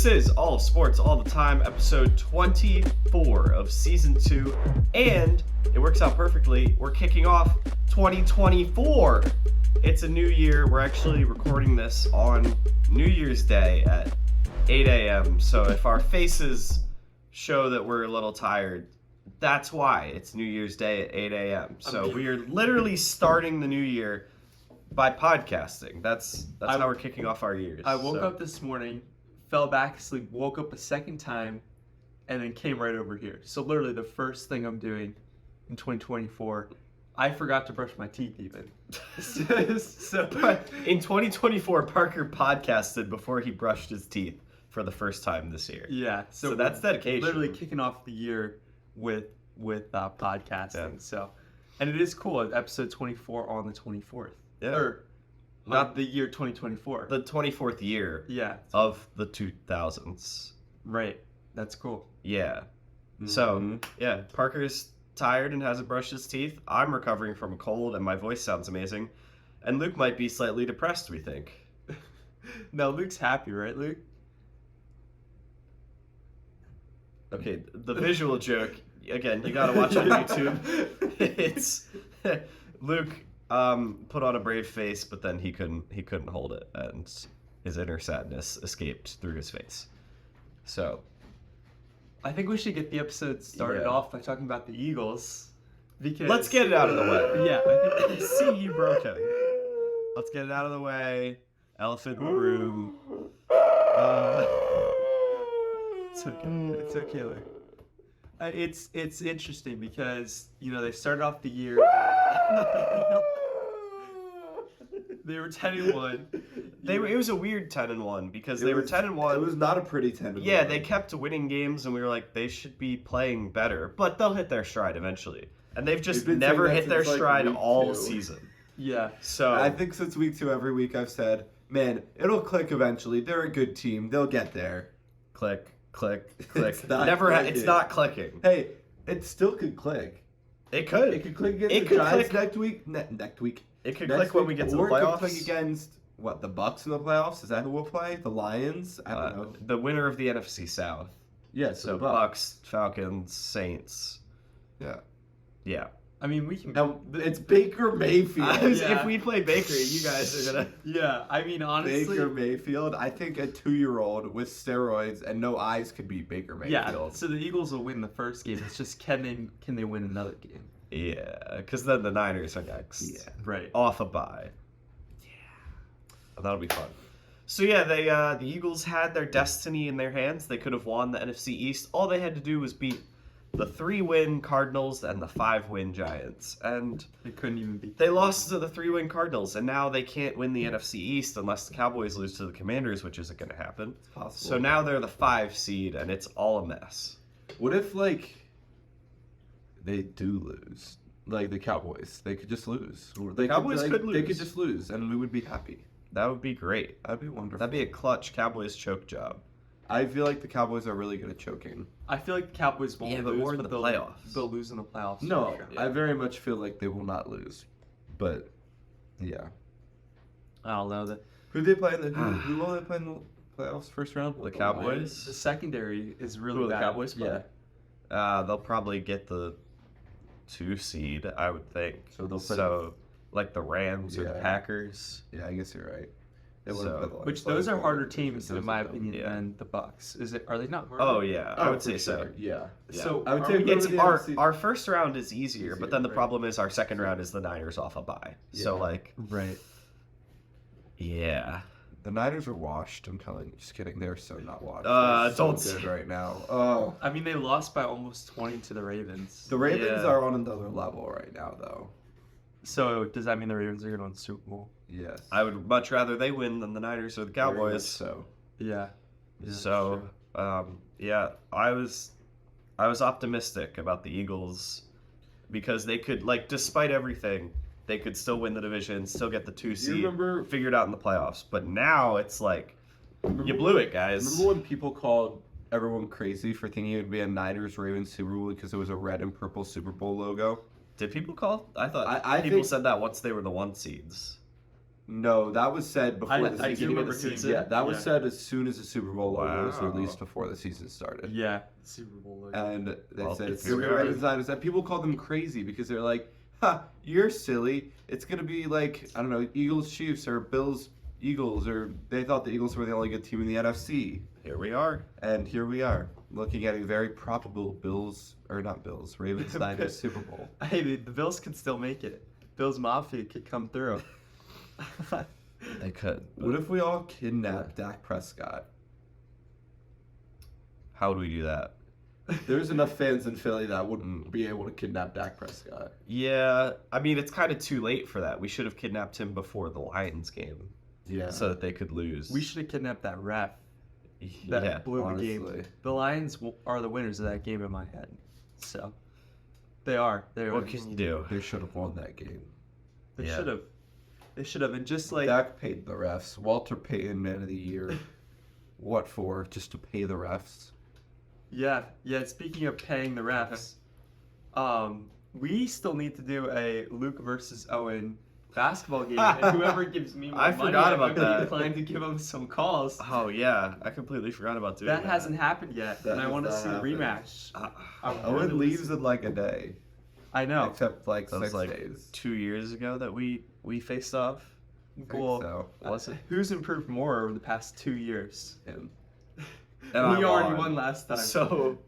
This is All Sports All the Time, episode 24 of season 2, and it works out perfectly. We're kicking off 2024. It's a new year. We're actually recording this on New Year's Day at 8 a.m. So if our faces show that we're a little tired, that's why. It's New Year's Day at 8 a.m. So we are literally starting the new year by podcasting. That's how we're kicking off our years. I woke up this morning, fell back asleep, woke up a second time, and then came right over here. So literally the first thing I'm doing in 2024, I forgot to brush my teeth even. So in 2024, Parker podcasted before he brushed his teeth for the first time this year. Yeah. So that's dedication. Literally kicking off the year with podcasting. Yeah. So, and it is cool. Episode 24 on the 24th. Yeah. Or not the year 2024. The 24th year. Yeah. Of the 2000s. Right. That's cool. Yeah. Mm-hmm. So, yeah, Parker's tired and hasn't brushed his teeth. I'm recovering from a cold and my voice sounds amazing. And Luke might be slightly depressed, we think. No, Luke's happy, right, Luke? Okay, the visual joke, again, you gotta watch on YouTube. It's Luke put on a brave face, but then he couldn't hold it, and his inner sadness escaped through his face. So I think we should get the episode started off by talking about the Eagles. Because let's get it out of the way. Yeah, I think see, you broke it. Let's get it out of the way. Elephant in the room. It's okay. It's okay, Luke. It's interesting because, you know, they started off the year. They were 10-1. It was a weird 10-1 because they were 10-1. It was not a pretty 10-1. Yeah, they kept winning games, and we were like, they should be playing better, but they'll hit their stride eventually. And they've just never hit their stride all season. Yeah. So I think since week 2, every week I've said, man, it'll click eventually. They're a good team. They'll get there. Click, click, click. It's not clicking. Hey, it still could click. It could. It could click against the Giants next week. Next week. It could click when we get to the playoffs. Or it could click against, the Bucks in the playoffs? Is that who we'll play? The Lions? I don't know. The winner of the NFC South. Yeah, so Bucks, Falcons, Saints. Yeah. Yeah. I mean, we can... Now, it's Baker Mayfield. If we play Baker, you guys are going to... Yeah, I mean, honestly... Baker Mayfield, I think a 2-year-old with steroids and no eyes could beat Baker Mayfield. Yeah, so the Eagles will win the first game. It's just, can they win another game? Yeah, because then the Niners are next. Yeah, right. Off a bye. Yeah. That'll be fun. So yeah, the Eagles had their destiny in their hands. They could have won the NFC East. All they had to do was beat the 3-win Cardinals and the 5-win Giants. And they couldn't even beat them. They lost to the 3-win Cardinals, and now they can't win the NFC East unless the Cowboys lose to the Commanders, which isn't going to happen. It's possible. So now they're the 5 seed, and it's all a mess. What if, they do lose? Like the Cowboys. They could just lose. The Cowboys could lose. They could just lose, and we would be happy. That would be great. That'd be wonderful. That'd be a clutch Cowboys choke job. I feel like the Cowboys are really good at choking. I feel like the Cowboys won't lose, but more in the playoffs. They'll lose in the playoffs. No, sure. I very much feel like they will not lose. But, yeah. I don't know. Who did they play who will they play in the playoffs first round? The Cowboys? The secondary is really Who will bad. the Cowboys play? Yeah. They'll probably get the 2 seed, I would think. So they'll play like the Rams or the Packers. Yeah, I guess you're right. Which those are harder teams, in my opinion, than the Bucks. Are they not harder? Oh yeah, I would say so. Yeah. So I would say it's our first round is easier, but then the problem is our second round is the Niners off a bye. Yeah. So right. Yeah. The Niners are washed. I'm telling you. Just kidding. They're so not washed. Don't so good right now. Oh. I mean, they lost by almost 20 to the Ravens. The Ravens are on another level right now, though. So does that mean the Ravens are going to win the Super Bowl? Yes. I would much rather they win than the Niners or the Cowboys. So. Yeah. So, I was optimistic about the Eagles because they could, despite everything, they could still win the division, still get the 2 seed, figured out in the playoffs. But now it's you blew it, guys. Remember when people called everyone crazy for thinking it would be a Niners-Ravens Super Bowl because it was a red and purple Super Bowl logo? Did people call? I thought people said that once they were the 1 seeds. No, that was said before I the do season. remember season. seeing Yeah, that was yeah. said as soon as the Super Bowl logo was Wow. released before the season started. Yeah, Super Bowl. And they Well, said it's it's very Ravens Niners, and people called them crazy because they're like, "Ha, you're silly. It's gonna be like I don't know, Eagles Chiefs or Bills Eagles, or they thought the Eagles were the only good team in the NFC." Here we are. And here we are, looking at a very probable Ravens Niners Super Bowl. Hey, the Bills could still make it. Bills Mafia could come through. They could. What if we all kidnapped Dak Prescott? How would we do that? There's enough fans in Philly that wouldn't be able to kidnap Dak Prescott. Yeah, I mean, it's kind of too late for that. We should have kidnapped him before the Lions game Yeah. so that they could lose. We should have kidnapped that ref that yeah. blew the game. honestly. The Lions are the winners of that game in my head. So they are. They're What can you do? They should have won that game. They Yeah. should have. They should have. And just like Dak paid the refs. Walter Payton, Man of the Year. What for? Just to pay the refs? yeah. Speaking of paying the refs, we still need to do a Luke versus Owen basketball game. And whoever gives me more I money, forgot about I'm that. inclined to give them some calls. Oh, yeah. I completely forgot about doing that. That hasn't happened yet, That and I has want to not see a happened. rematch. I Owen really leaves in like a day. I know. Except like That 6 was like days. 2 years ago that we faced off. I think Well, so. Was it? Who's improved more over the past 2 years? Him. And We I already won. won last time. So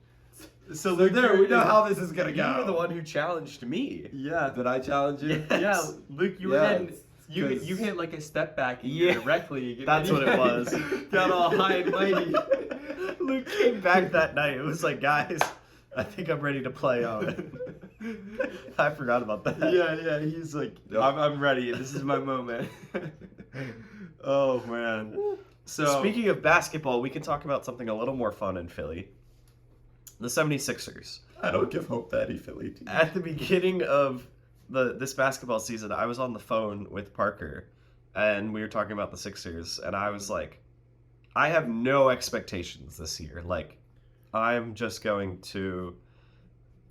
So There, we you're- know how this is gonna you go. were the one who challenged me. Yeah. Did I challenge you? Yeah. Yeah, Luke, you were Yeah, hitting. You 'cause- you hit like a step back and Yeah. directly. That's what it was. Got all high and mighty. Luke came back that night. It was like, guys, I think I'm ready to play on. I forgot about that. Yeah. He's like, Yep. I'm ready. This is my moment. Oh man. So Speaking of basketball, we can talk about something a little more fun in Philly. The 76ers. I don't give hope that he Philly team. At the beginning of this basketball season, I was on the phone with Parker, and we were talking about the Sixers, and I was like, I have no expectations this year. Like, I'm just going to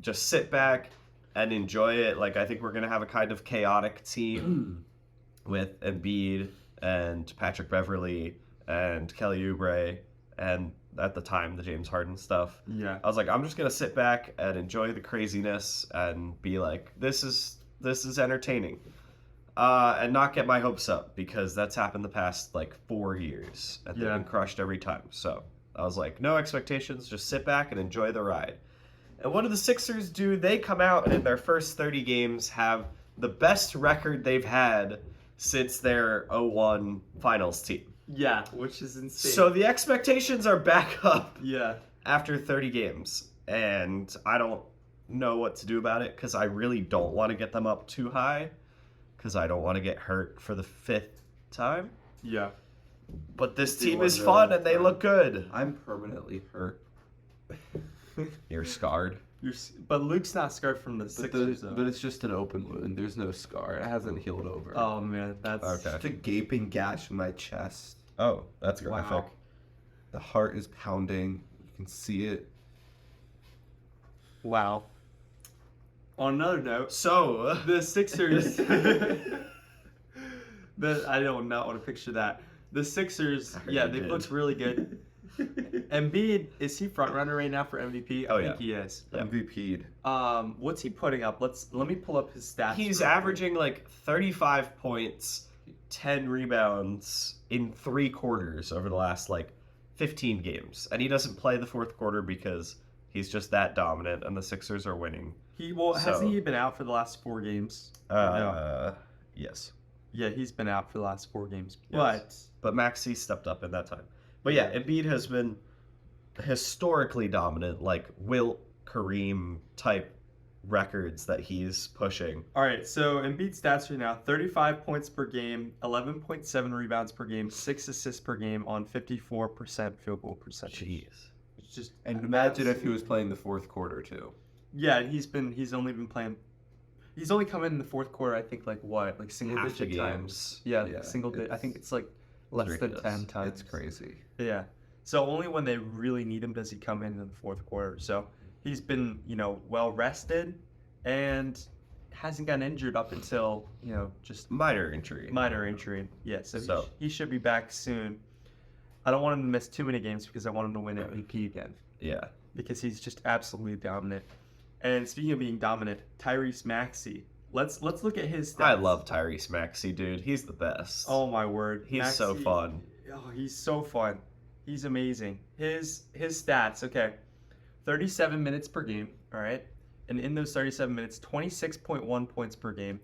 just sit back and enjoy it. Like, I think we're going to have a kind of chaotic team with Embiid and Patrick Beverly and Kelly Oubre and at the time the James Harden stuff. yeah. I was like, I'm just gonna sit back and enjoy the craziness and be like, this is entertaining, and not get my hopes up because that's happened the past like 4 years and they've Yeah. been crushed every time. So I was like, no expectations, just sit back and enjoy the ride. And what do the Sixers do? They come out and in their first 30 games have the best record they've had since their 01 finals team. Yeah, which is insane. So the expectations are back up yeah. after 30 games, and I don't know what to do about it because I really don't want to get them up too high because I don't want to get hurt for the 5th time. Yeah. But this You team were is really fun and they hurt. look good. I'm permanently hurt. You're scarred. But Luke's not scarred from the But, Sixers, though. but it's just an open wound. There's no scar. It hasn't healed over. Oh man, that's Okay. Just a gaping gash in my chest. Oh, that's Wow. graphic. The heart is pounding. You can see it. wow. On another note, So, the Sixers. I don't not want to picture that. The Sixers, I heard yeah, you they've did. looked really good. Embiid, is he front runner right now for MVP? Oh, I yeah. think he is. Yeah. MVP'd. What's he putting up? Let me pull up his stats. he's real quick. averaging like 35 points, 10 rebounds in 3 quarters over the last like 15 games. And he doesn't play the 4th quarter because he's just that dominant and the Sixers are winning. Hasn't So- he been out for the last 4 games? Yes. Yeah, he's been out for the last 4 games. Yes. But Maxey stepped up in that time. But yeah, Embiid has been historically dominant, like Wilt, Kareem type records that he's pushing. All right, so Embiid stats right now: 35 points per game, 11.7 rebounds per game, 6 assists per game on 54% field goal percentage. Jeez. It's just And imagine if he was playing the 4th quarter too. yeah, he's only been playing. He's only come in the 4th quarter. I think like single Half the digit times. games. Yeah, Yeah, single digit. I think it's like It's less than ridiculous. 10 times. It's crazy. Yeah. So only when they really need him does he come in the 4th quarter. So he's been well rested, and hasn't gotten injured up until just Minor injury. minor injury. Yeah, so, So- he should be back soon. I don't want him to miss too many games because I want him to win MVP again Yeah. because he's just absolutely dominant. And speaking of being dominant, Tyrese Maxey. Let's look at his stats. I love Tyrese Maxey, dude. He's the best. Oh my word, He's so Maxey- fun. Oh, he's so fun. He's amazing. His stats, okay. 37 minutes per game, all right? And in those 37 minutes, 26.1 points per game,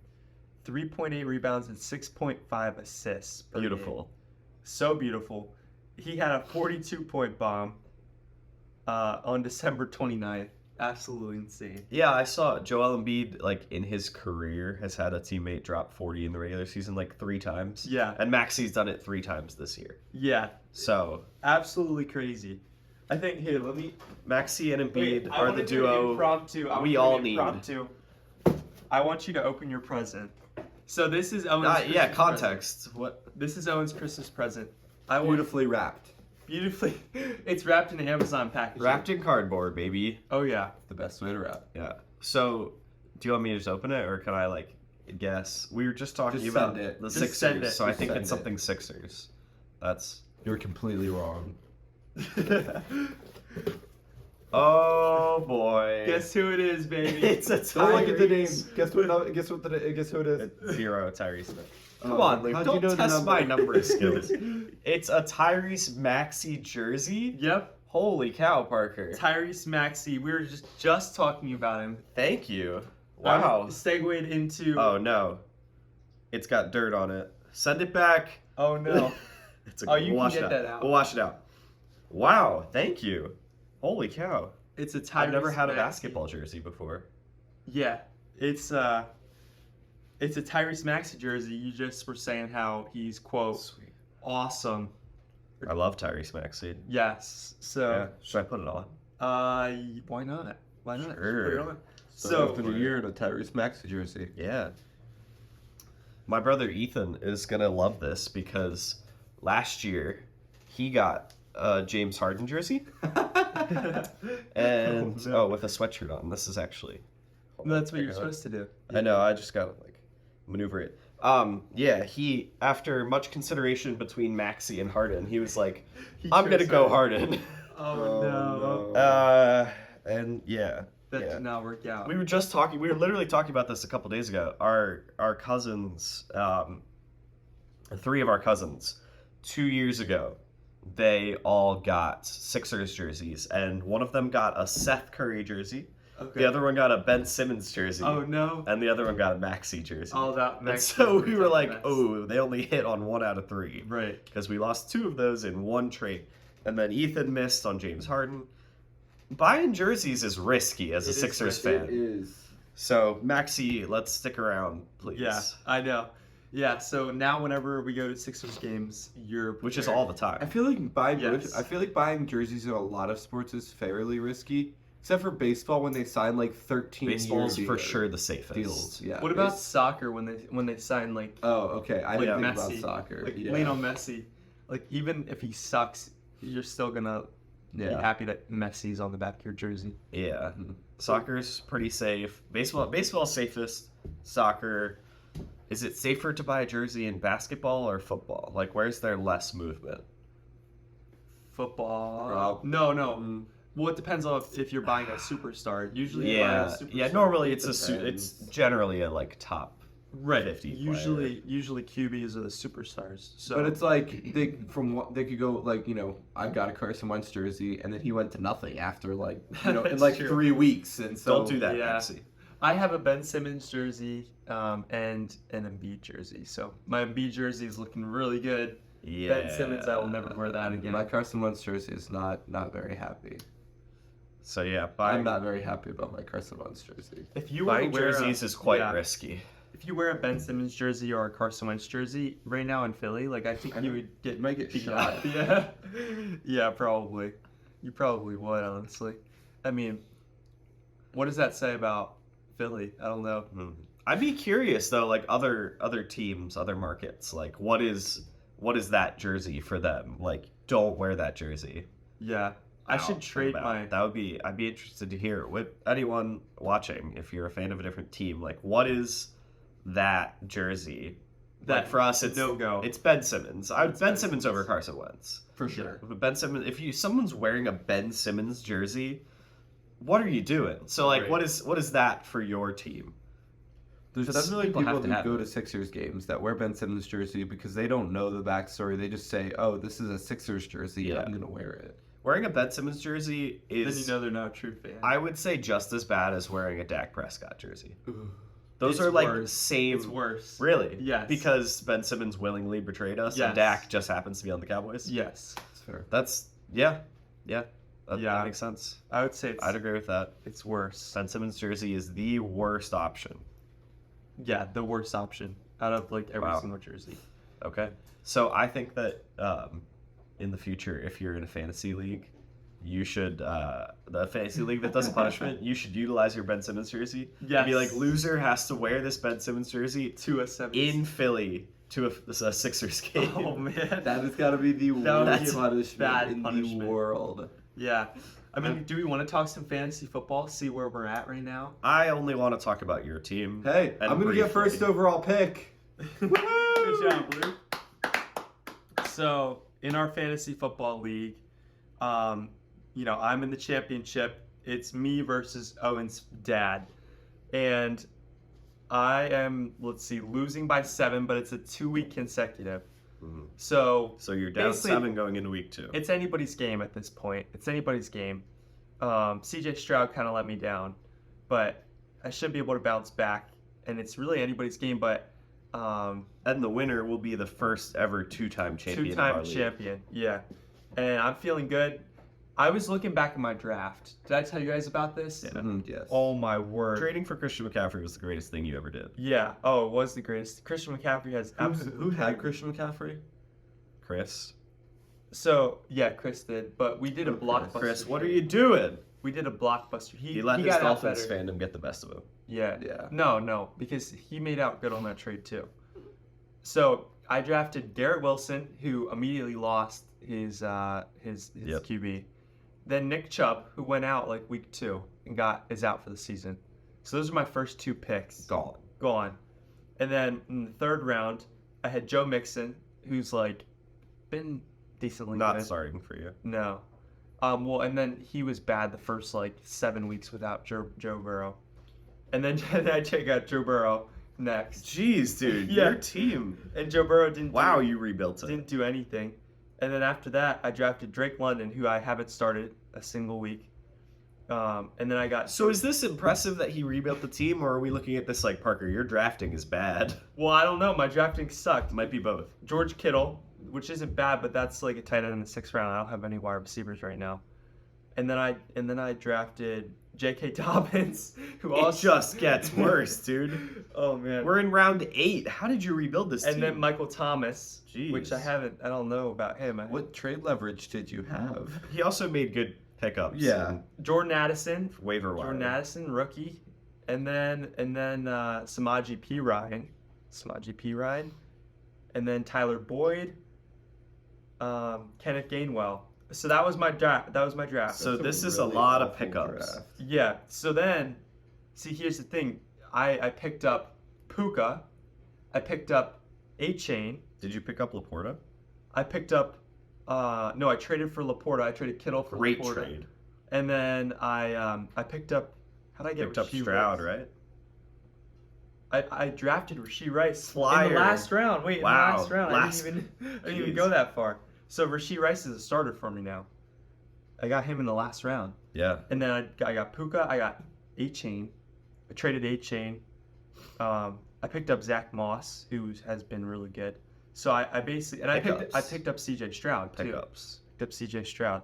3.8 rebounds, and 6.5 assists per game. Beautiful. So beautiful. He had a 42-point bomb on December 29th. Absolutely insane. Yeah, I saw Joel Embiid, like, in his career, has had a teammate drop 40 in the regular season, like, 3 times. Yeah. And Maxey's done it 3 times this year. Yeah, So, absolutely crazy. I think, here, let me... Maxey and Embiid Wait, I are wanna the do an duo impromptu. we all need. I want you to open your present. So this is Owen's Yeah, Christmas context. What? present. This is Owen's Christmas present. I want Beautifully wrapped. beautifully. It's wrapped in an Amazon package. Wrapped in cardboard, baby. Oh yeah. The best way to wrap. Yeah. So, do you want me to just open it, or can I, like, guess? We were just talking Just about send it. the Just Sixers, send it. so I Just think send it's it. something Sixers. That's... You're completely wrong. Oh, boy. Guess who it is, baby? It's a Don't look at the name. Tyrese. Guess what? Guess who it is? It's 0 Tyrese Smith. Come Oh, on, Luke. how'd you Don't know the test number? my number skills. It's a Tyrese Maxey jersey. Yep. Holy cow, Parker. Tyrese Maxey. We were just talking about him. Thank you. I Wow. segued into. Oh, no. It's got dirt on it. Send it back. Oh no. It's Oh, you can wash get it that out. We'll wash it out. Wow. Thank you. Holy cow. It's a Tyrese I've never had a Maxey. basketball jersey before. Yeah, it's a Tyrese Maxey jersey. You just were saying how he's quote Sweet. awesome. I love Tyrese Maxey. Yes. Yeah. So, Should I put it on? why not? Why not? Sure. Put it on. So So, for the year in a Tyrese Maxey jersey. Yeah. My brother Ethan is going to love this because last year he got a James Harden jersey and Oh, no. with a sweatshirt on. This is actually that's what you're supposed to do. I know, I just got to like maneuver it. Yeah, he after much consideration between Maxey and Harden, he was like, He I'm going to chose go Harden. Harden. Oh, no. And yeah. That yeah. did not work out. We were literally talking about this a couple days ago. Our cousins, 3 of our cousins, 2 years ago, they all got Sixers jerseys, and one of them got a Seth Curry jersey, Okay. the other one got a Ben Simmons jersey, Oh no. and the other one got a Maxey jersey. All that. And Maxey so we was were a like, mess. oh, they only hit on 1 out of 3. Right. Because we lost 2 of those in one trade. And then Ethan missed on James Harden. Buying jerseys is risky as a It is Sixers risky. fan. is. So, Maxey, let's stick around, please. Yeah, I know. Yeah. So now, whenever we go to Sixers games, you're Which is prepared. all the I time. feel like buying Yes. jerseys in a lot of sports is fairly risky, except for baseball when they sign like 13 Baseball's year for sure the safest. deals. Yeah. What about soccer when they sign like Oh, okay. I didn't think Messi, about soccer. like yeah. Lionel Messi? Like even if he sucks, you're still gonna be Yeah. happy that Messi's on the back of your jersey. Yeah. Mhm. Soccer's pretty safe. Baseball's safest. Soccer. Is it safer to buy a jersey in basketball or football? Like, where's there less movement? Football? Prob- No, no. Mm, Well, it depends on if you're buying a superstar. Usually, you buy a Yeah. superstar. Yeah, normally it's Depends. it's generally a, like, top right. 50 Usually QBs are the superstars. So, But it's like they could go like I got a Carson Wentz jersey and then he went to nothing after like in That's like true. 3 weeks and so Don't do that, yeah. Maxey. I have a Ben Simmons jersey and an Embiid jersey. So my Embiid jersey is looking really good. Yeah. Ben Simmons, I will never wear that again. My Carson Wentz jersey is not very happy. So, yeah, I'm buying, not very happy about my Carson Wentz jersey. If you were to buying wear jerseys a, is quite yeah. risky. If you wear a Ben Simmons jersey or a Carson Wentz jersey right now in Philly, like I think you would get You might get beat shot. up. Yeah, yeah, probably. You probably would, honestly. I mean, what does that say about Philly? I don't know. Hmm. I'd be curious though, like other teams, other markets, like what is that jersey for them? Like, don't wear that jersey. Yeah, I should trade my. That would be. I'd be interested to hear with anyone watching. If you're a fan of a different team, like what is that jersey? Like for us, it's no go. It's Ben Simmons. Ben Simmons over Carson Wentz For sure. But Ben Simmons. If someone's wearing a Ben Simmons jersey, what are you doing? So like, Right. what is that for your team? There's So that's definitely people have people to who have go it. to Sixers games that wear Ben Simmons jersey because they don't know the backstory. They just say, "Oh, this is a Sixers jersey. Yeah. I'm gonna wear it." Wearing a Ben Simmons jersey Then is, you know they're not a true fan. I would say, just as bad as wearing a Dak Prescott jersey. Those It's are like worse. same. It's worse. Really? Yes. Because Ben Simmons willingly betrayed us, Yes. and Dak just happens to be on the Cowboys. Yes, It's fair. That's yeah. That Yeah. makes sense. I would say I'd agree with that. it's worse. Ben Simmons jersey is the worst option. Yeah, the worst option out of like every Wow. single jersey. Okay. So I think that in the future, if you're in a fantasy league, you should the fantasy league that does punishment, you should utilize your Ben Simmons jersey. Yes. Be like, loser has to wear this Ben Simmons jersey To a 7. in Philly to a Sixers game. Oh man. That has got to be the That would worst be punishment bad in punishment. the world. Yeah. I mean, do we want to talk some fantasy football? See where we're at right now. I only want to talk about your team. Hey, And I'm gonna get briefly. first overall pick. Good job, Blue. So in our fantasy football league, you know, I'm in the championship. It's me versus Owen's dad, and I am, let's see, losing by 7, but it's a 2-week consecutive. Mhm. So So you're down Basically, 7 going into week 2. it's anybody's game at this point. It's anybody's game. CJ Stroud kind of let me down, but I should be able to bounce back. And it's really anybody's game, but And the winner will be the first ever two-time champion. of our two-time league. champion. Yeah. And I'm feeling good. I was looking back at my draft. Did I tell you guys about this? Yeah. Yes. Oh my word. Trading for Christian McCaffrey was the greatest thing you ever did. Yeah. Oh, it was the greatest. Christian McCaffrey has absolutely. Who had Christian McCaffrey? Chris. So yeah, Chris did, but we did a blockbuster. Chris, what are trade. you doing? We did a blockbuster. He let his got out Dolphins better. fandom get the best of him. Yeah. Yeah. No, because he made out good on that trade too. So I drafted Garrett Wilson, who immediately lost his Yep. QB. Then Nick Chubb, who went out like week 2 and is out for the season. So those are my first 2 picks. Gone. And then in the 3rd round, I had Joe Mixon, who's like been decently Not good. starting for you. No. Well, and then he was bad the first like 7 weeks without Joe Burrow. And then I got Joe Burrow next. Jeez, dude. Yeah. Your team. And Joe Burrow didn't Wow, do, you rebuilt it. didn't do anything. And then after that, I drafted Drake London, who I haven't started a single week. And then I got So is this impressive that he rebuilt the team, or are we looking at this like, Parker, your drafting is bad? well, I don't know. My drafting sucked. Might be both. George Kittle, which isn't bad, but that's like a tight end in the 6th round. I don't have any wide receivers right now. And then I drafted J.K. Dobbins, who It also just gets worse, dude. oh man. We're in round 8. How did you rebuild this And team? then Michael Thomas, Jeez. which I don't know about him. What trade leverage did you have? He also made good pickups. Yeah. in Jordan Addison, waiver wire. Jordan Addison, rookie, and then Samaje P. Ryan, and then Tyler Boyd, Kenneth Gainwell. So that was my draft. So That's this a is a really lot of awful pickups. draft. Yeah. So then, see, here's the thing. I picked up Puka. I picked up A-Chain. Did you pick up Laporta? I picked up. No, I traded for Laporta. I traded Kittle for Great Laporta. trade. And then I picked up. How did I get Picked up Rasheed Stroud, Rice? right? I drafted Rasheed Rice in Flyer. the last round. Wait, Wow. in the last round. I didn't even Jeez. go that far. So Rasheed Rice is a starter for me now. I got him in the last round. Yeah. And then I got Puka. I got A-Chain. I traded A-Chain. I picked up Zach Moss, who has been really good. So I basically and I Pickups. picked up CJ Stroud too. Pickups. Picked up CJ Stroud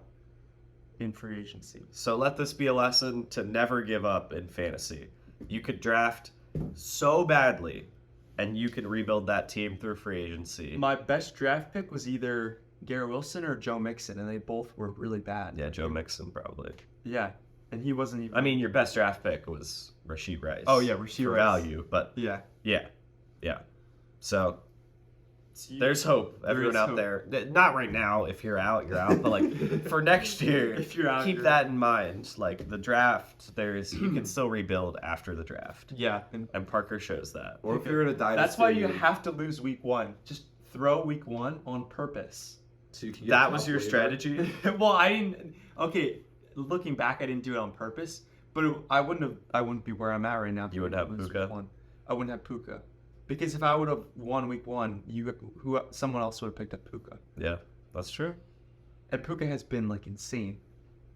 in free agency. So let this be a lesson to never give up in fantasy. You could draft so badly, and you can rebuild that team through free agency. My best draft pick was either Garrett Wilson or Joe Mixon, and they both were really bad. Yeah, Joe Mixon probably. Yeah, and he wasn't even. I mean, your best draft pick was Rasheed Rice. Oh, yeah, Rasheed for Rice. value, but Yeah. yeah. So There's hope, everyone out hope. there. Not right now. If you're out, you're out. But like for next year, If you're out, keep you're that in mind. Like the draft, you can still rebuild after the draft, Yeah. and Parker shows that. Or if you're in a dynasty, That's why you have to lose week 1. Just throw week 1 on purpose. so you can get That top was your later. strategy. Well, I didn't. Okay, looking back, I didn't do it on purpose. But I wouldn't be where I'm at right now. You wouldn't have Lose Puka? week 1. I wouldn't have Puka, because if I would have won week 1, someone else would have picked up Puka. Yeah, that's true. And Puka has been like insane.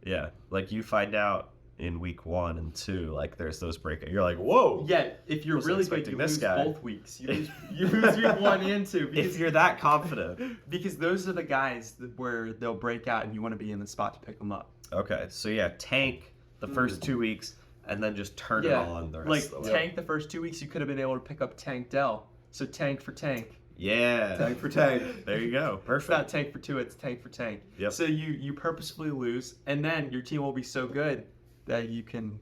Yeah, like you find out in week 1 and 2, like there's those breakouts. You're like, whoa. Yeah, if you're Wasn't really good, expecting you this lose guy. both weeks. You lose week 1 and 2. Because, If you're that confident. because those are the guys where they'll break out and you want to be in the spot to pick them up. Okay, so yeah, tank the first 2 weeks and then just turn it on the rest like of the way. tank the first 2 weeks, you could have been able to pick up Tank Dell. So tank for tank. Yeah. Tank for tank. There you go. It's not Perfect. tank for 2, it's tank for tank. Yep. So you purposefully lose, and then your team will be so good that you can,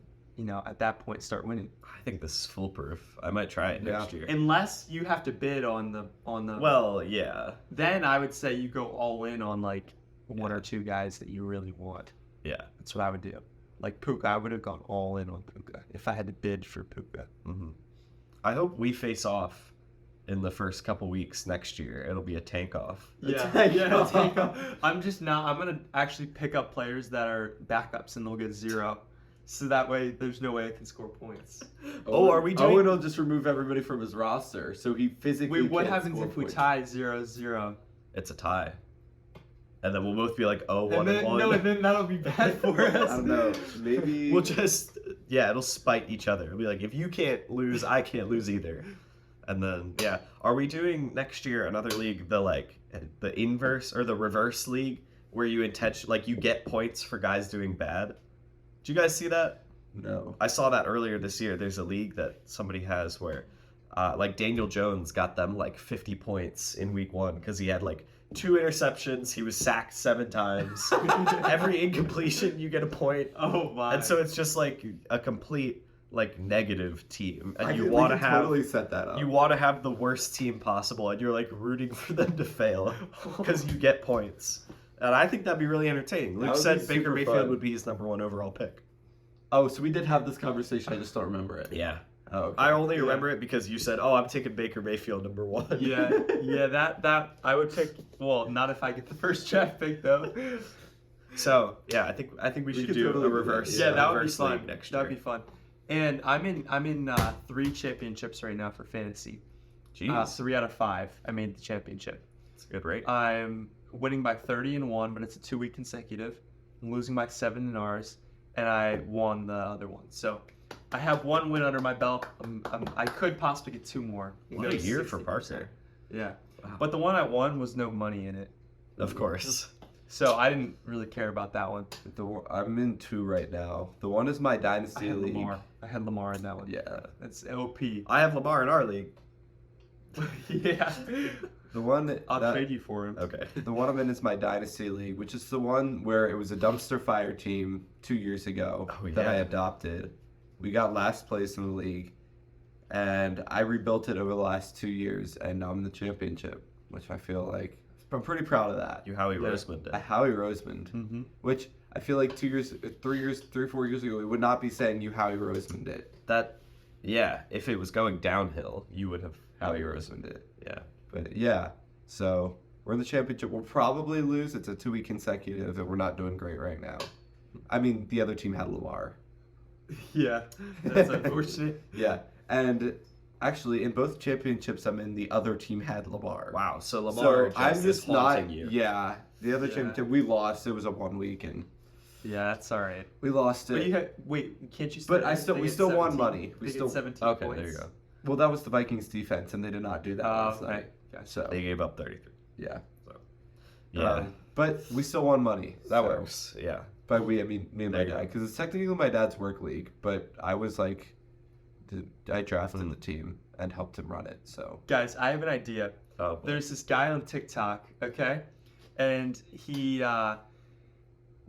at that point start winning. I think this is foolproof. I might try it Yeah. next year. Unless you have to bid on the Well, yeah. then I would say you go all in on like one or two guys that you really want. Yeah. That's what I would do. Like Puka, I would have gone all in on Puka if I had to bid for Puka. hmm I hope we face off in the first couple weeks next year. It'll be a tank off. Tank off. I'm gonna actually pick up players that are backups and they'll get 0. So that way there's no way I can score points. Oh, are we doing- Owen will just remove everybody from his roster, so he physically. Wait, what can't happens score if we points. tie 0-0? It's a tie. And then we'll both be like, oh, 1 And then, 1. no, and then that'll be bad for us. I don't know. Maybe. We'll just, it'll spite each other. It'll be like, if you can't lose, I can't lose either. And then, are we doing next year another league, the inverse or the reverse league, where you you get points for guys doing bad? Did you guys see that? No. I saw that earlier this year. There's a league that somebody has where, Daniel Jones got them 50 points in week 1 because he had 2 interceptions. He was sacked 7 times. Every incompletion, you get a point. Oh my. And so it's just a complete negative team, and We you want to can have totally set that up. you want to have the worst team possible, and you're rooting for them to fail because you get points. And I think that'd be really entertaining. That Luke would said be Baker super Mayfield fun. would be his #1 overall pick. Oh, so we did have this conversation. I just don't remember it. Yeah, Oh, okay. I only remember it because you said, "Oh, I'm taking Baker Mayfield #1." yeah, that I would pick. Well, not if I get the first draft pick though. So I think we should could do totally a do that, reverse. Yeah, that would be reverse fun. league next year. That'd be fun. And I'm in 3 championships right now for fantasy. Jeez, 3 out of 5. I made the championship. it's a good rate. I'm winning by 30 in one, but it's a 2-week consecutive. I'm losing by 7 in ours, and I won the other one. So I have 1 win under my belt. I could possibly get 2 more. What a year for 60%. Parker. Yeah, Wow. but the one I won was no money in it, Of course. so I didn't really care about that one. I'm in 2 right now. The one is my I dynasty had league. Lamar. I had Lamar in that one. Yeah. That's OP. I have Lamar in our league. Yeah. The one I'll that, trade you for him. Okay. the one I'm in is my dynasty league, which is the one where it was a dumpster fire team 2 years ago Oh, that I yeah. adopted. We got last place in the league, and I rebuilt it over the last 2 years, and now I'm in the championship, which I feel like I'm pretty proud of that. You Howie Yeah. Roseman did. Howie Roseman, Mm-hmm. which I feel like 3 or 4 years ago, we would not be saying you Howie Roseman did. That, if it was going downhill, you would have Howie Roseman did. Yeah. But yeah, so we're in the championship. We'll probably lose. It's a 2-week consecutive, and we're not doing great right now. I mean, the other team had Lamar. Yeah, that's unfortunate. Yeah, and actually, in both championships I'm in, the other team had Lamar. Wow. So Lamar So just I'm is just not. haunting you. Yeah, the other Yeah. championship we lost. It was a 1 week, and Yeah, that's all right. we lost But it. you can't you? But they we get still won 17 money. They We get still 17 Okay, points. there you go. Well, that was the Vikings defense, and they did not do that last Okay. night. Gotcha. So They gave up 33. yeah, Yeah. but we still won money. that so. works. Yeah. By we, I mean me and my There you dad, go. because it's technically my dad's work league, but I was I drafted the team and helped him run it. So Guys, I have an idea. Oh, boy. There's this guy on TikTok, okay, and he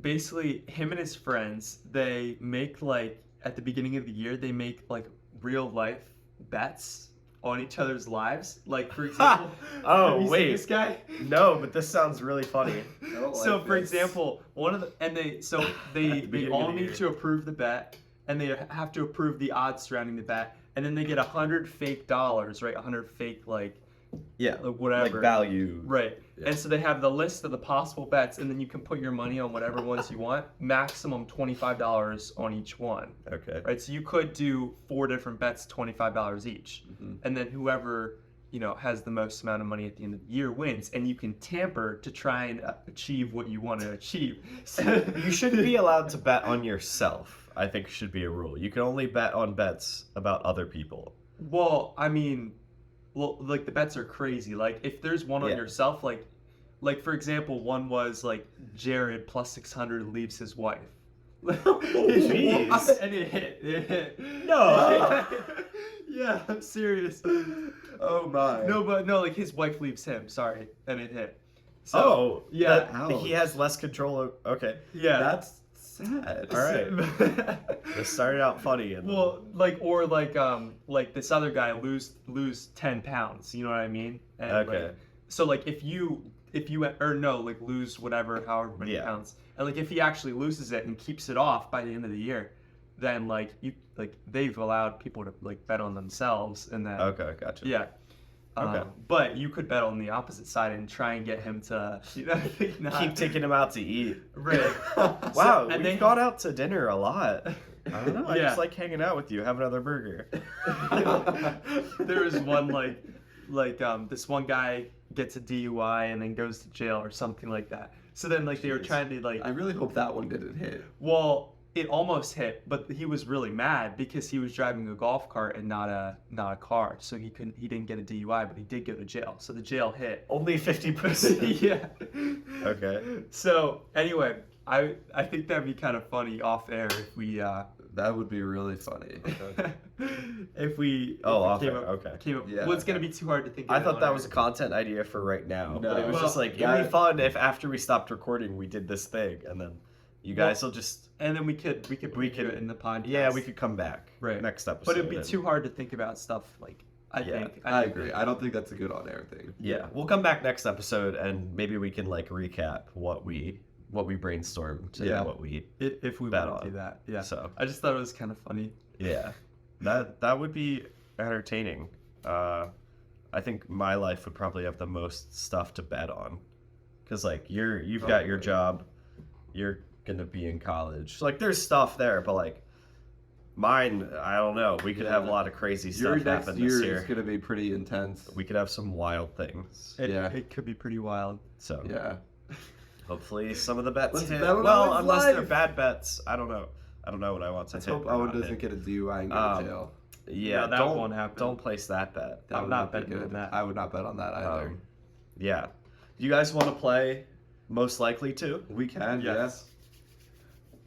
basically him and his friends they make at the beginning of the year they make real life bets on each other's lives. Like, for example, Oh, have you seen wait. this guy? No, but this sounds really funny. I don't So, like for this. example, they they beginning all of the need year. to approve the bet, and they have to approve the odds surrounding the bet, and then they get $100 fake dollars, right? 100 fake Yeah. whatever. Like value. Right. Yeah. And so they have the list of the possible bets, and then you can put your money on whatever ones you want. Maximum $25 on each one. Okay. Right. So you could do 4 different bets, $25 each, Mhm. and then whoever has the most amount of money at the end of the year wins, and you can tamper to try and achieve what you want to achieve. So, You shouldn't be allowed to bet on yourself. I think should be a rule. You can only bet on bets about other people. well, I mean, like the bets are crazy. Like if there's one on Yeah. yourself, like for example, one was like Jared plus 600 leaves his wife. Jeez. And it hit. No. Yeah, I'm serious. Oh my. No, like his wife leaves him. Sorry, and it hit. So, Oh, yeah. Ouch. he has less control. Okay. yeah. That's sad. All right. This started out funny. And Well, like this other guy lose 10 pounds. You know what I mean? And Okay. Like, so like if you or no, like lose whatever, however many Yeah. pounds, and like if he actually loses it and keeps it off by the end of the year, then they've allowed people to like bet on themselves, and then Okay, gotcha. yeah. Okay. But you could bet on the opposite side and try and get him to not. Keep taking him out to eat. Right. Wow, and we've they- gone out to dinner a lot. I don't know. I Yeah. just like hanging out with you. Have another burger. There was one this one guy gets a DUI and then goes to jail or something like that. So then they were Jeez. trying to I really hope that one didn't hit. well, it almost hit, but he was really mad because he was driving a golf cart and not a car, so he didn't get a DUI, but he did go to jail. So the jail hit. Only 50%. Yeah. Okay. So anyway, I think that'd be kind of funny off air if we That would be really funny. if we Oh, if we off came air, up, okay. came up, Yeah. well, it's gonna be too hard to think of I it thought on that air. was a content idea for right now. No. But it was Well, just like, it'd that- be fun if after we stopped recording, we did this thing. And then you guys will just. And then we could preview could- it in the podcast. Yeah, we could come back. Right. Next episode. But it'd be and- too hard to think about stuff like I Yeah, think. I agree. I don't think that's a good on-air thing. Yeah, we'll come back next episode and maybe we can like recap what we brainstormed and Yeah. what we If we Bet want to on. do that. Yeah. So I just thought it was kind of funny. yeah, that would be entertaining. I think my life would probably have the most stuff to bet on, because like you've got your job, you're gonna be in college. Like there's stuff there, but like mine, I don't know. We could have a Yeah. lot of crazy Your stuff next happen year this is year. going to be pretty intense. We could have some wild things. Yeah. It could be pretty wild. So Yeah. hopefully some of the bets Let's hit. bet on Well, Owen's unless they're life. bad bets. I don't know. I don't know what I want to Let's hit. hope or Owen not doesn't hit. get a DUI and go Um, to jail. Yeah, No, that don't, won't happen. Don't place that bet. That I'm would not be betting on good. that. I would not bet on that either. Yeah. Do you guys want to play most likely to? We can, Yes.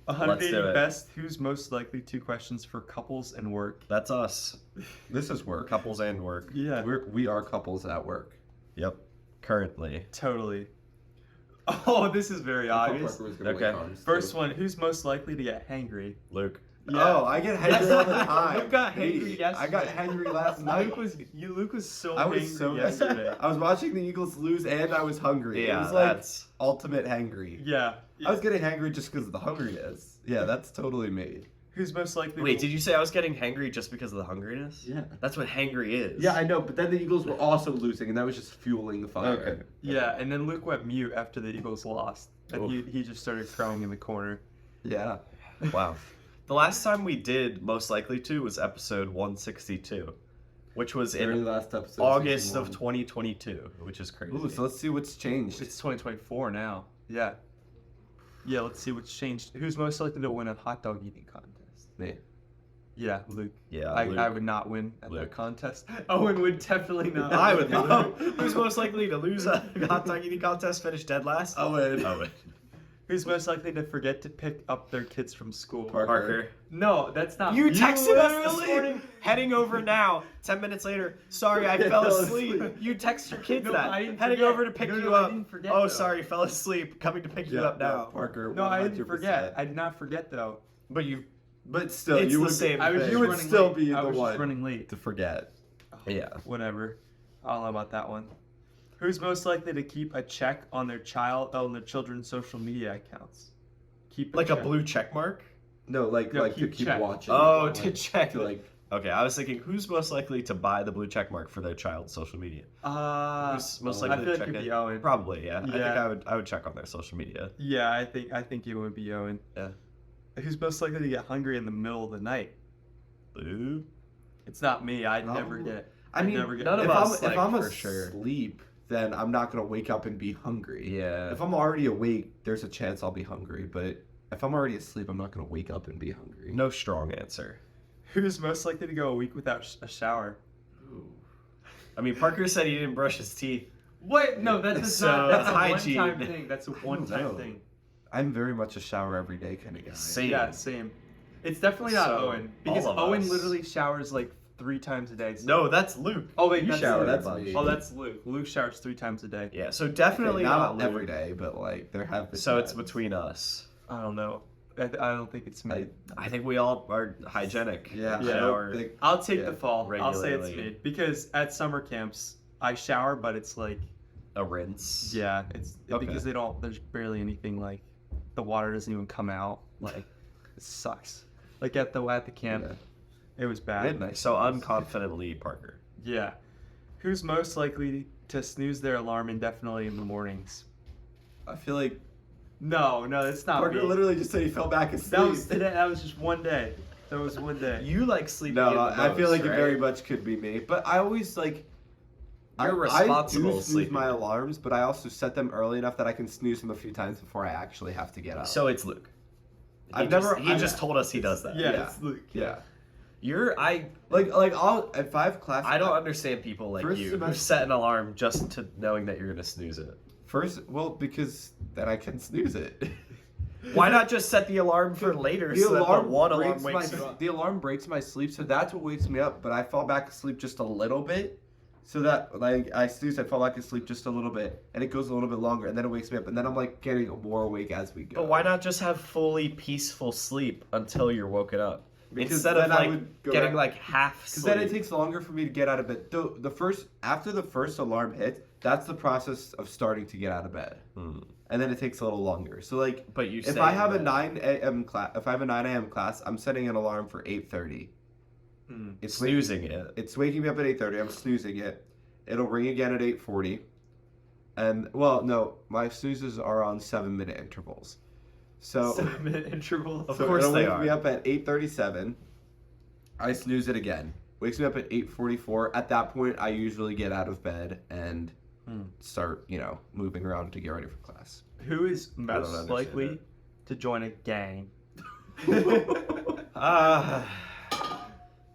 Let's 180 do it. best. Who's most likely? 2 questions for couples and work. That's us. yeah. This is work. Couples and work. Yeah. We are couples at work. Yep. Currently. Totally. Oh, this is very obvious. Parker was gonna Okay. win cards, First too. one. Who's most likely to get hangry? Luke. Oh, I get hangry all the time. Luke got hangry Me. yesterday. I got hangry last night. Luke was so I was hangry so yesterday. I was watching the Eagles lose and I was hungry. Yeah, it was like that's ultimate hangry. Yeah. I was getting hangry just because of the hungriness. Yeah, that's totally me. Who's most likely? Wait, did you say I was getting hangry just because of the hungriness? Yeah. That's what hangry is. Yeah, I know, but then the Eagles were also losing, and that was just fueling the fire. Okay. Yeah, and then Luke went mute after the Eagles lost, and Oof. he just started crying in the corner. Yeah. Wow. The last time we did most likely to was episode 162, which was Very in last episode. August season of one. 2022, which is crazy. Ooh, so let's see what's changed. It's 2024 now. Yeah. Yeah, let's see what's changed. Who's most likely to win a hot dog eating contest? Me. Yeah, Luke. Yeah, I Luke. would not win at Luke. that contest. Owen would definitely not. I would. win. Who's most likely to lose a hot dog eating contest, finish dead last? Owen. Owen. Who's most likely to forget to pick up their kids from school? Parker. No, that's not. You texted us this literally- morning, heading over now. 10 minutes later, sorry, I fell asleep. You text your kids No, that. I didn't Heading forget. over to pick No, you no, I up. didn't forget, Oh, though. sorry, fell asleep. Coming to pick you up now. Parker. No, I didn't 100%. forget. I did not forget though. But you. But still, It's you the would same I was thing. just You would running still late. be I the was one just running late. to forget. Yeah. Whatever. I don't know about that one. Who's most likely to keep a check on their children's social media accounts? Keep Like a check. blue check mark? No, like No, to keep keep check. watching. Oh, Like, to check. to like. Okay, I was thinking, who's most likely to buy the blue check mark for their child's social media? Who's most I likely feel to like check it'd it? be Owen. Probably, yeah. I think Yeah. I would check on their social media. Yeah, I think it would be Owen. Yeah. Who's most likely to get hungry in the middle of the night? Blue. It's not me. I'd No. never get. I mean, never get none of if us, I'm like, if I'm for sure. asleep, then I'm not gonna wake up and be hungry. Yeah. If I'm already awake, there's a chance I'll be hungry. But if I'm already asleep, I'm not gonna wake up and be hungry. No strong answer. Who's most likely to go a week without a shower? I mean, Parker said he didn't brush his teeth. What? No, that's So, not. That's a hygiene. one-time thing. That's a one-time know. thing. I'm very much a shower every day kind of guy. Same. Yeah, same. It's definitely not So, Owen because all of Owen us. literally showers like 3 times a day. So- No, that's Luke. Oh wait, You that's shower, Luke. that's me. Oh, that's Luke. Luke showers 3 times a day. Yeah, so definitely Okay, not not Luke. every day, but like there have been. So it's times. between us. I don't know. I don't think it's me. I- I think we all are hygienic. Yeah, Yeah. I Shower. don't think. I'll take Yeah, the fall. I'll say it's regularly. me because at summer camps I shower, but it's like A rinse. yeah, it's Okay. because they don't. There's barely anything like the water doesn't even come out. Like it sucks. Like at the camp, Yeah. it was bad. Midnight. So unconfidently, Parker. Yeah. Who's most likely to snooze their alarm indefinitely in the mornings? I feel like No, it's not Parker me. literally just said he fell back asleep. That was today. That was just one day. That was one day. You like sleeping No, in the I feel most, like it right? very much could be me. But I always like. You're I responsible do snooze sleeping. my alarms, but I also set them early enough that I can snooze them a few times before I actually have to get up. So it's Luke. I've never- He I've- just told us he does that. Yeah, Yeah. it's Luke. yeah, I like I'll if I have class. I don't understand people like First you who semester- set an alarm just to knowing that you're gonna snooze it. First, well, because then I can snooze it. Why not just set the alarm for later so that the one alarm breaks wakes my, you up? The alarm breaks my sleep, so that's what wakes me up. But I fall back asleep just a little bit, so that like I snooze, I fall back asleep just a little bit, and it goes a little bit longer, and then it wakes me up, and then I'm like getting more awake as we go. But why not just have fully peaceful sleep until you're woken up? Because Instead of then I like would go getting back- like half Because sleep. then it takes longer for me to get out of bed. The first after the first alarm hits, that's the process of starting to get out of bed, and then it takes a little longer. So like, But you if stay I in have a bed. 9 a.m. class, if I have a 9 a.m. class, I'm setting an alarm for 8:30. It's snoozing it. It's waking me up at 8:30. I'm snoozing it. It'll ring again at 8:40. And well, no, my snoozes are on 7-minute intervals. So 7-minute interval. Of so course it'll they wake are. me up at 8:37. I snooze it again. Wakes me up at 8:44. At that point, I usually get out of bed and start, moving around to get ready for class. Who is don't most understand likely it. to join a gang?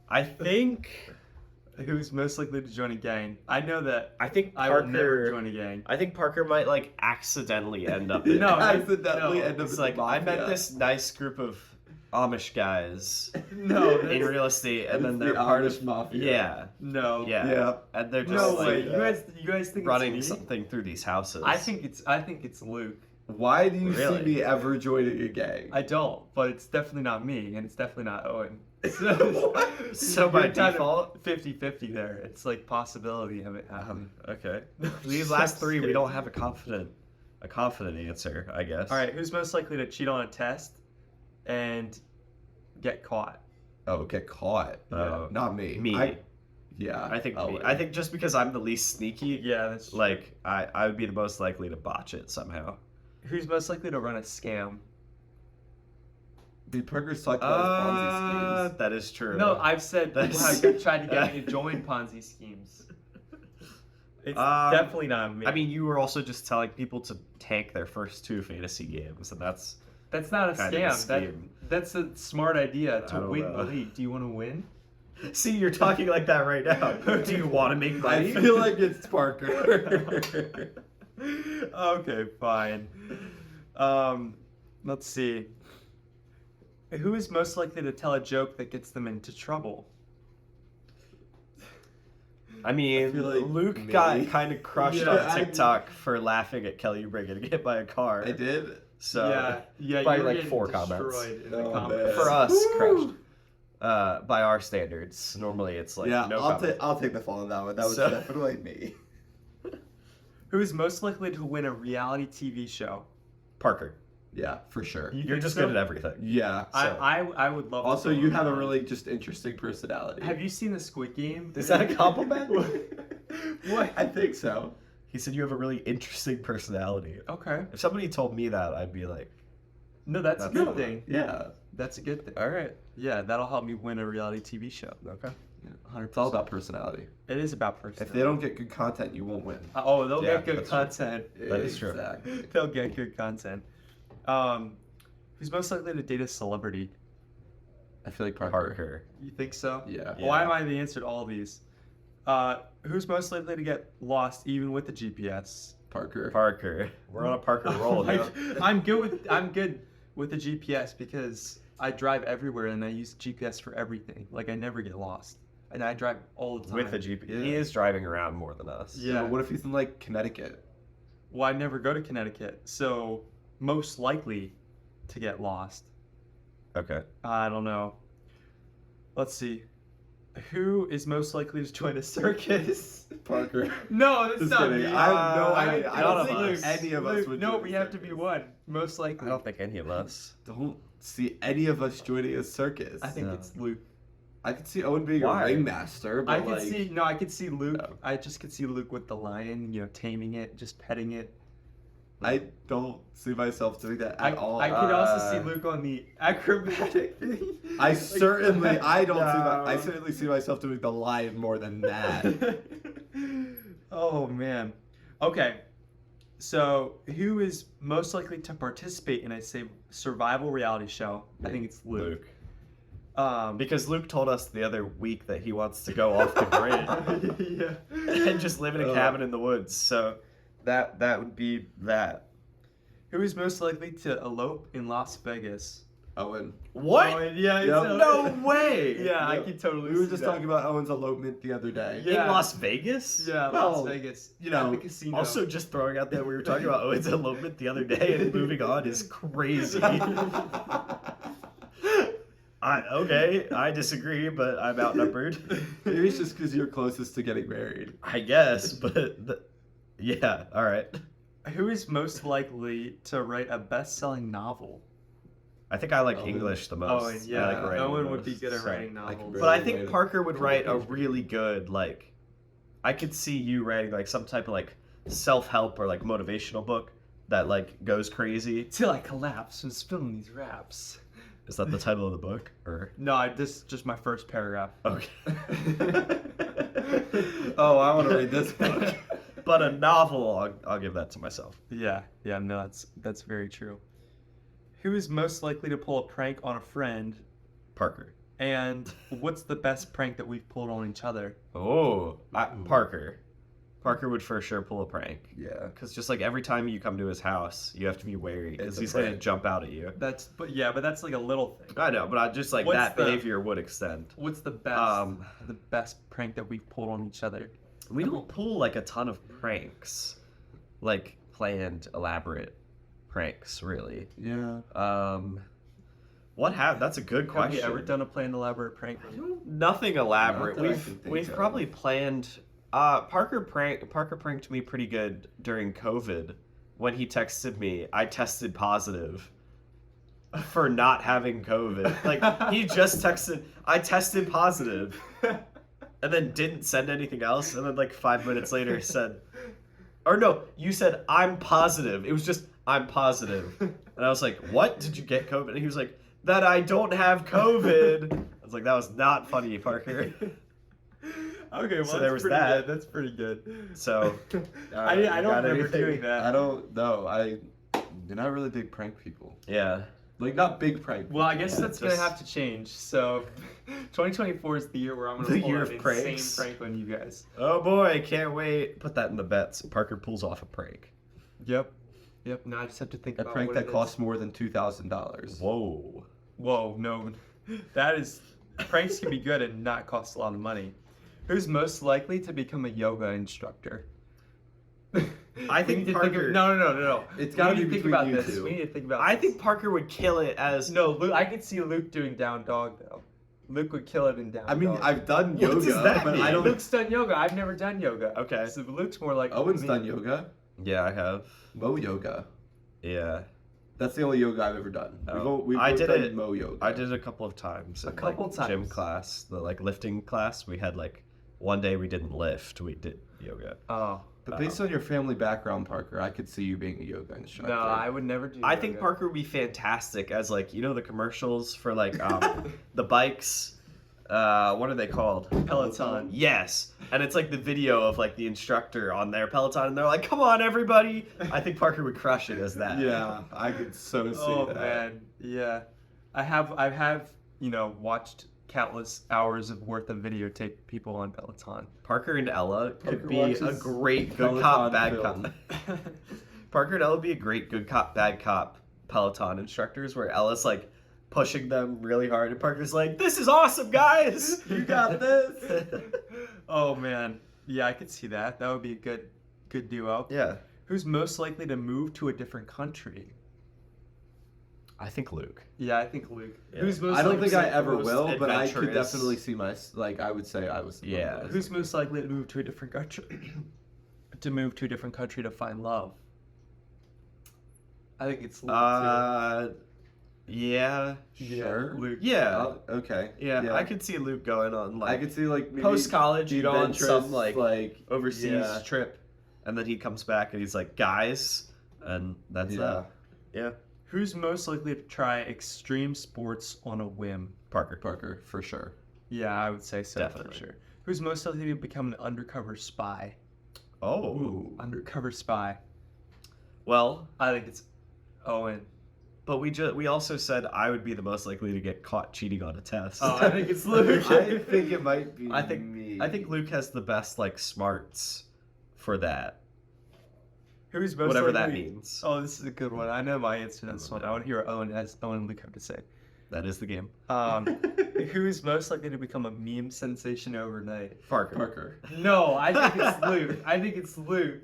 I think Who's most likely to join a gang? I know that I think I will Parker. never join a gang. I think Parker might like accidentally end up. In No, it. accidentally no, end up It's in like the I met mafia. this nice group of Amish guys No, in that's, real estate, and then It's they're the part Amish of mafia. Yeah, no. yeah, Yeah. and they're just No like way. You guys think running it's me? something through these houses. I think it's Luke. Why do you Really? see me ever joining a gang? I don't, but it's definitely not me, and it's definitely not Owen. So by You're kind of default- 50-50 there. It's like possibility of it happening. Okay. These last three, we don't have a confident answer, I guess. All right, who's most likely to cheat on a test and get caught? Oh, get caught. Oh. Not me. Me. I think oh, me. I think just because I'm the least sneaky, Yeah, that's like I would be the most likely to botch it somehow. Who's most likely to run a scam? The Parker's talked about his Ponzi schemes. That is true. No, I've said people That's- have tried to get me to join Ponzi schemes. It's definitely not me. I mean, you were also just telling people to tank their first 2 fantasy games, and that's that's not a kind of a scam. scheme. That's a smart idea I to don't win know. the league. Do you want to win? See, you're talking like that right now. Do you want to make I money? feel like it's Parker. Okay, fine. Let's see. Who is most likely to tell a joke that gets them into trouble? I mean, I feel like Luke me. got kind of crushed Yeah, on TikTok for laughing at Kelly Oubre getting hit by a car. I did. So yeah, by you were like getting 4 comments. destroyed in the Oh, comments. man. For us, Woo! crushed. by our standards. Normally, it's like yeah, no I'll comment. take the fall on that one. That was So- definitely me. Who is most likely to win a reality TV show? Parker, Yeah, for sure. You you're think just so? good at everything. Yeah. So- I would love. Also, to go you on have a that. really just interesting personality. Have you seen the Squid Game? Is that a compliment? What? I think so. He said you have a really interesting personality. Okay. If somebody told me that, I'd be like, No, that's a That's good fine. thing. Yeah. That's a good thing. all right, Yeah, that'll help me win a reality TV show. okay. 100%. It's all about personality. It is about person. If they don't get good content, you won't win. Oh, they'll Yeah, get good that's true. content. That is true. Exactly. They'll get good content. Who's most likely to date a celebrity? I feel like Parker. Parker. You think so? Yeah. Yeah. Why am I the answer to all these? Who's most likely to get lost even with the GPS? Parker. Parker. We're on a Parker roll now. I'm good with the GPS because I drive everywhere and I use GPS for everything. Like I never get lost, and I drive all the time. With the GPS. Yeah. He is driving around more than us. Yeah. But what if he's in like Connecticut? Well, I never go to Connecticut, so most likely to get lost. Okay. I don't know. Let's see. Who is most likely to join a circus? Parker. No, that's Just not kidding. me. I have no I idea. I none don't of think us. any of us would. No, join we a have to be circus. one. Most likely. I don't think any of us. Don't see any of us joining a circus. I think No. it's Luke. I could see Owen being Why? a ringmaster, but I could like, see no, I could see Luke. No. I just could see Luke with the lion, taming it, just petting it. I don't see myself doing that at all. I could also see Uh, Luke on the acrobatic thing. I Like- certainly, I don't see. I No. certainly see myself doing the lion more than that. Oh man. Okay. So who is most likely to participate in a survival reality show? I think it's Luke. Because Luke told us the other week that he wants to go off the grid yeah. and just live in a cabin in the woods. So that would be that. Who is most likely to elope in Las Vegas? Owen. What? Oh, yeah. Yep. No way. Yeah, I Yep. can totally. We were see just that. talking about Owen's elopement the other day. Yeah. In Las Vegas? Yeah, Well, Las Vegas. you know, At the casino. Also, just throwing out that we were talking about Owen's elopement the other day and moving on is crazy. Okay, I disagree, but I'm outnumbered. Maybe it's just because you're closest to getting married. I guess, but yeah, all right. Who is most likely to write a best-selling novel? I think I like Owen. English the most. Owen, yeah. I like writing Owen the would be most, good at so- writing I can novels. But I Really think write a Parker would write a couple pages. really good, like, I could see you writing like some type of like self-help or like motivational book that like goes crazy. Till I collapse and spilling these raps. Is that the title of the book? Or No, this is just my first paragraph. okay. Oh, I want to read this book. But a novel, I'll give that to myself. Yeah, no, that's very true. Who is most likely to pull a prank on a friend? Parker. And what's the best prank that we've pulled on each other? Oh, Parker. Parker would for sure pull a prank. Yeah. Because just like every time you come to his house, you have to be wary because It's a he's going to prank. jump out at you. But that's like a little thing. I know, but I just like What's that the- behavior would extend. What's the best Um, prank that we've pulled on each other? We don't pull like a ton of pranks, like planned, elaborate pranks, really. Yeah. That's a good Have question. we ever done a planned elaborate prank? Nothing elaborate. Not that I can think We've of. probably planned. Parker pranked me pretty good during COVID when he texted me. I tested positive for not having COVID. Like he just texted, I tested positive, and then didn't send anything else. And then like 5 minutes later said, or no, you said I'm positive. It was just I'm positive, and I was like, what? Did you get COVID? And he was like, that I don't have COVID. I was like, that was not funny, Parker. Okay, well, So there was that. That's pretty good. So I don't got remember anything? doing that. I don't know. You're not really big prank people. yeah. Like, not big prank Well, I guess Yeah, that's gonna just- have to change. So, 2024 is the year where I'm gonna The pull year an of insane pranks. prank on you guys. Oh boy, can't wait. Put that in the bets. Parker pulls off a prank. Yep. Now I just have to think A about prank what that it is. costs more than $2,000. Whoa. Whoa, no, that is pranks can be good and not cost a lot of money. Who's most likely to become a yoga instructor? I We think need to Parker. No. It's gotta We need be to think between about you this. two. We need to think about. I this. think Parker would kill it as No, Luke, I could see Luke doing down dog though. Luke would kill it in down. I mean, dog. I've done What yoga, does that but mean? I don't. Luke's done yoga. I've never done yoga. Okay. So Luke's more like Owen's me. done yoga. Yeah, I have. Mo yoga. Yeah. That's the only yoga I've ever done. Oh. We've I both did done it- Mo yoga. I did it a couple of times. A in, couple like, Gym times. class, the like lifting class. We had like one day we didn't lift. We did yoga. Oh. But based on your family background, Parker, I could see you being a yoga instructor. No, I would never do. I think yoga. Parker would be fantastic as like the commercials for like the bikes. What are they called? Peloton. Yes, and it's like the video of like the instructor on their Peloton, and they're like, "Come on, everybody!" I think Parker would crush it as that. Yeah, I could so see Oh that. man, yeah. I have watched countless hours of worth of videotape people on Peloton. Parker and Ella Parker could be watches a great good Peloton cop, bad film. cop. Parker and Ella would be a great good cop, bad cop Peloton instructors, where Ella's like pushing them really hard, and Parker's like, "This is awesome, guys! You got this!" Oh man, yeah, I could see that. That would be a good duo. Yeah, Who's most likely to move to a different country? I think Luke. Yeah, I think Luke. Yeah. Who's most I don't likely think I ever most will, but I could adventurous. definitely see I would say I was. Yeah. Who's most likely to move to a different country? To move to a different country to find love? I think it's Luke Yeah, too. Sure. Luke. yeah, Okay. yeah. I could see Luke going on I like could see like maybe post college, he'd on adventurous, some like overseas yeah. trip, and then he comes back and he's like, "Guys," and that's Yeah. that. Yeah, Who's most likely to try extreme sports on a whim? Parker for sure. Yeah, I would say so Definitely. for sure. Who's most likely to become an undercover spy? Oh, Ooh. Undercover spy. well, I think it's Owen. but we also said I would be the most likely to get caught cheating on a test. Oh, I think it's Luke. I think it might be I think me. I think Luke has the best like smarts for that, Who's most whatever that likely- means. Oh, this is a good one. I know my answer to this one. I want to hear what Owen and Luke have to say. That is the game. Who's most likely to become a meme sensation overnight? Parker. No, I think it's Luke. I think it's Luke.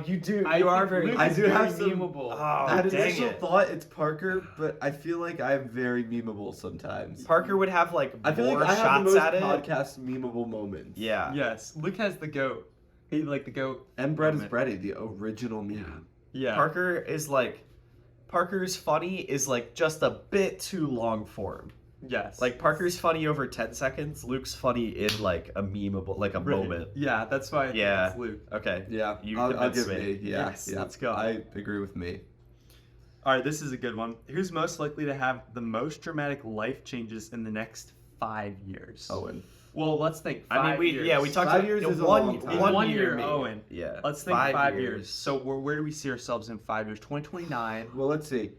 You do. I You are think very. Luke I is do very have some- memeable. Oh, At dang initial it. thought, it's Parker, but I feel like I'm very memeable sometimes. Parker would have like I feel more like I have the shots most at it. podcast memeable moments. Yeah. Yes, Luke has the goat. He like the goat. And Bread is Moment. Bready, the original meme. Yeah. Parker's funny is like just a bit too long form. Yes. Like Parker's funny over 10 seconds. Luke's funny in like a memeable, like a Right. moment. Yeah, that's why I think Yeah. it's Luke. Okay. Yeah, You I'll convinced give me. me. Yeah, Yes, yeah. let's go. I agree with me. All right, this is a good one. Who's most likely to have the most dramatic life changes in the next 5 years? Owen. Well, let's think. I mean, we years. we talked 5 about years is a one, long time. one, One year, year, maybe. Owen. Yeah. Let's think 5 years. So where do we see ourselves in 5 years? 2029. Well, let's see.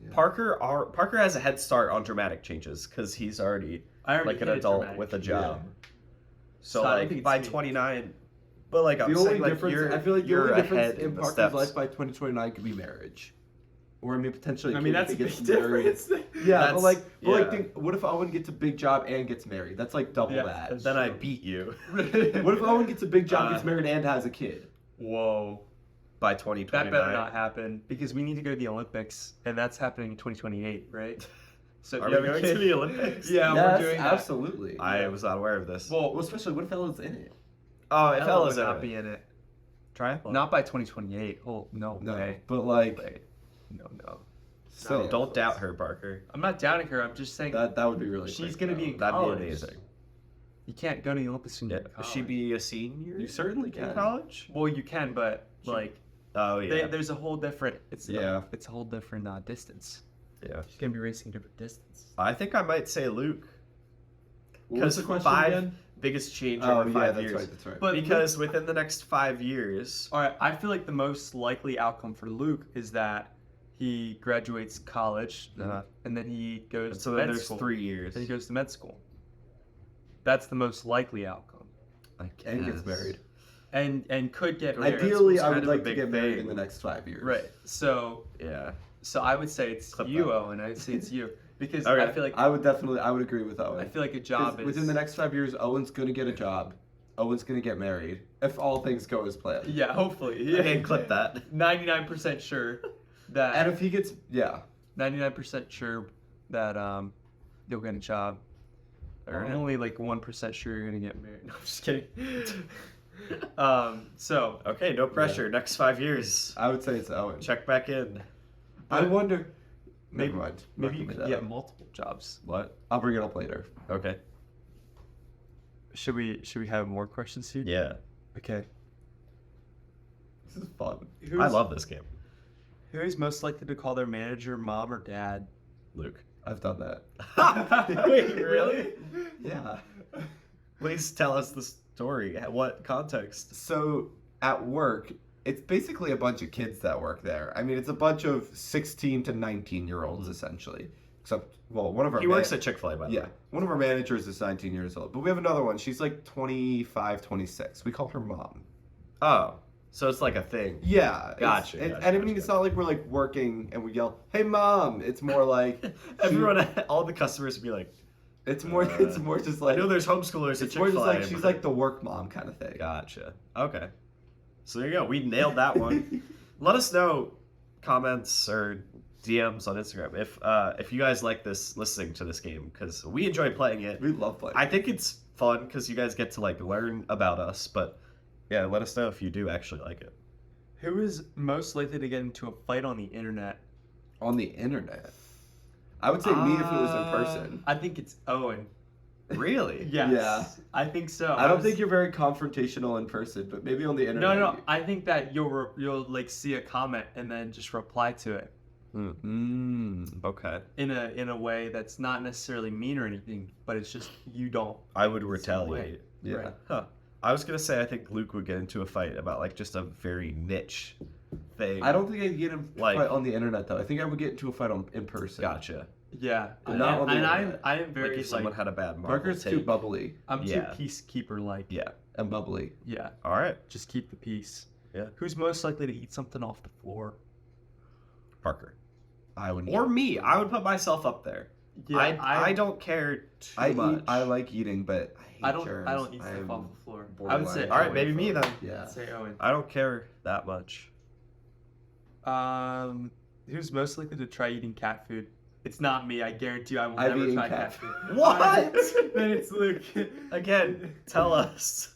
Yeah. Parker has a head start on dramatic changes because he's already I already like an hit adult dramatic with a change. job. So So I don't think like it's by me. 29, but like I'm The saying, only like difference, I feel like the you're only ahead difference in in the Parker's steps. life by 2029 could be marriage. Or I mean, potentially. I mean, that's a if big he gets married. difference. Yeah, That's- but like, yeah. think, what if Owen gets a big job and gets married? That's like double Yeah, that. Then I beat you What if Owen gets a big job, Uh, gets married, and has a kid? Whoa. by 2029. That better not happen because we need to go to the Olympics, and that's happening in 2028, right? So Are you we have a going kid- to the Olympics? Yeah, Yes, we're doing that. absolutely. I was not aware of this. Well, especially what if Ellen's in it? Oh, if Ella Ella's would in not it. be in it. Triathlon. Not by 2028. Oh no, No, way. but like, Way. No. still, Don't doubt her, Parker. I'm not doubting her. I'm just saying That would be really. she's quick, gonna though. be in That'd college. be amazing. You can't go to the Olympics when Yeah. you're in Will she college. be a senior You certainly in can. college? Well, you can, but like Oh yeah. there's a whole different. It's Yeah. it's a whole different distance. Yeah. She's gonna be racing a different distance. I think I might say Luke. What was the question five again? biggest change Oh over yeah, 5 that's years. right. That's right. But Because within the next 5 years, All right, I feel like the most likely outcome for Luke is that he graduates college and then he goes so to then med there's school. 3 years. Then he goes to med school. That's the most likely outcome, And gets married. and could get married. Ideally, school's I kind would of a like to big get married thing. in the next 5 years. Right. So Yeah. I would say it's Clip you, that. Owen. I'd say it's you because Okay. I feel like I would agree with Owen. I feel like a 'Cause job is within the next 5 years, Owen's gonna get a job. Owen's gonna get married if all things go as planned. Yeah, hopefully. Okay, clip that. 99% sure that And if he gets 99% sure that you'll get a job. Or only like 1% sure you're gonna get married. No, I'm just kidding. So Okay, no pressure. Next 5 years. I would say it's Owen. Check back in. I wonder. maybe Never mind. maybe you Not could gonna get bring that up. multiple jobs. What? I'll bring it up later. Okay. Should we have more questions here? Yeah. Okay. This is fun. I love this game. Who is most likely to call their manager mom or dad? Luke. I've done that. Wait, really? Yeah. Please tell us the story. What context? So at work, it's basically a bunch of kids that work there. I mean, it's a bunch of 16 to 19-year-olds essentially. Except, well, one of our He works at Chick-fil-A, by the way. yeah, one of our managers is 19 years old, but we have another one. She's like 25, 26. We call her mom. Oh, so it's like a thing. Yeah. Gotcha, And gotcha, I mean, gotcha. it's not like we're like working and we yell, "Hey, mom!" It's more like Everyone, all the customers would be like, It's more just I like know there's homeschoolers at it's more Chick-fil-A. just like she's but- like the work mom kind of thing. Gotcha. Okay. So there you go. We nailed that one. Let us know comments or DMs on Instagram if you guys like listening to this game, because we enjoy playing it. We love playing. I think it's fun because you guys get to like learn about us. But yeah, let us know if you do actually like it. Who is most likely to get into a fight on the internet? On the internet. I would say me if it was in person. I think it's Owen. Really? Yes. Yeah. I think so. I don't think you're very confrontational in person, but maybe on the internet. No. I think that you'll like see a comment and then just reply to it Okay. in a way that's not necessarily mean or anything, but it's just you don't. I would It's retaliate. Yeah. Right. Huh. I was gonna say I think Luke would get into a fight about like just a very niche thing. I don't think I'd get in a Like- fight on the internet though. I think I would get into a fight in person. Gotcha. Yeah. Not on the and internet. I am very Like if someone had a bad Marvel Parker's too take. bubbly I'm Yeah. too peacekeeper like. Yeah. and bubbly. Yeah. All right. Just keep the peace. Yeah. Who's most likely to eat something off the floor? Parker. I would. Or me. I would put myself up there. I don't care too much. I like eating, but I hate germs. I don't eat stuff I'm off the floor. I would borderline say All right, Owen. maybe me then. Yeah. I'd say Owen. I don't care that much. Who's most likely to try eating cat food? It's not me. I guarantee you I will I've never eaten try cat cat food. What? Then it's Luke. Again, tell us.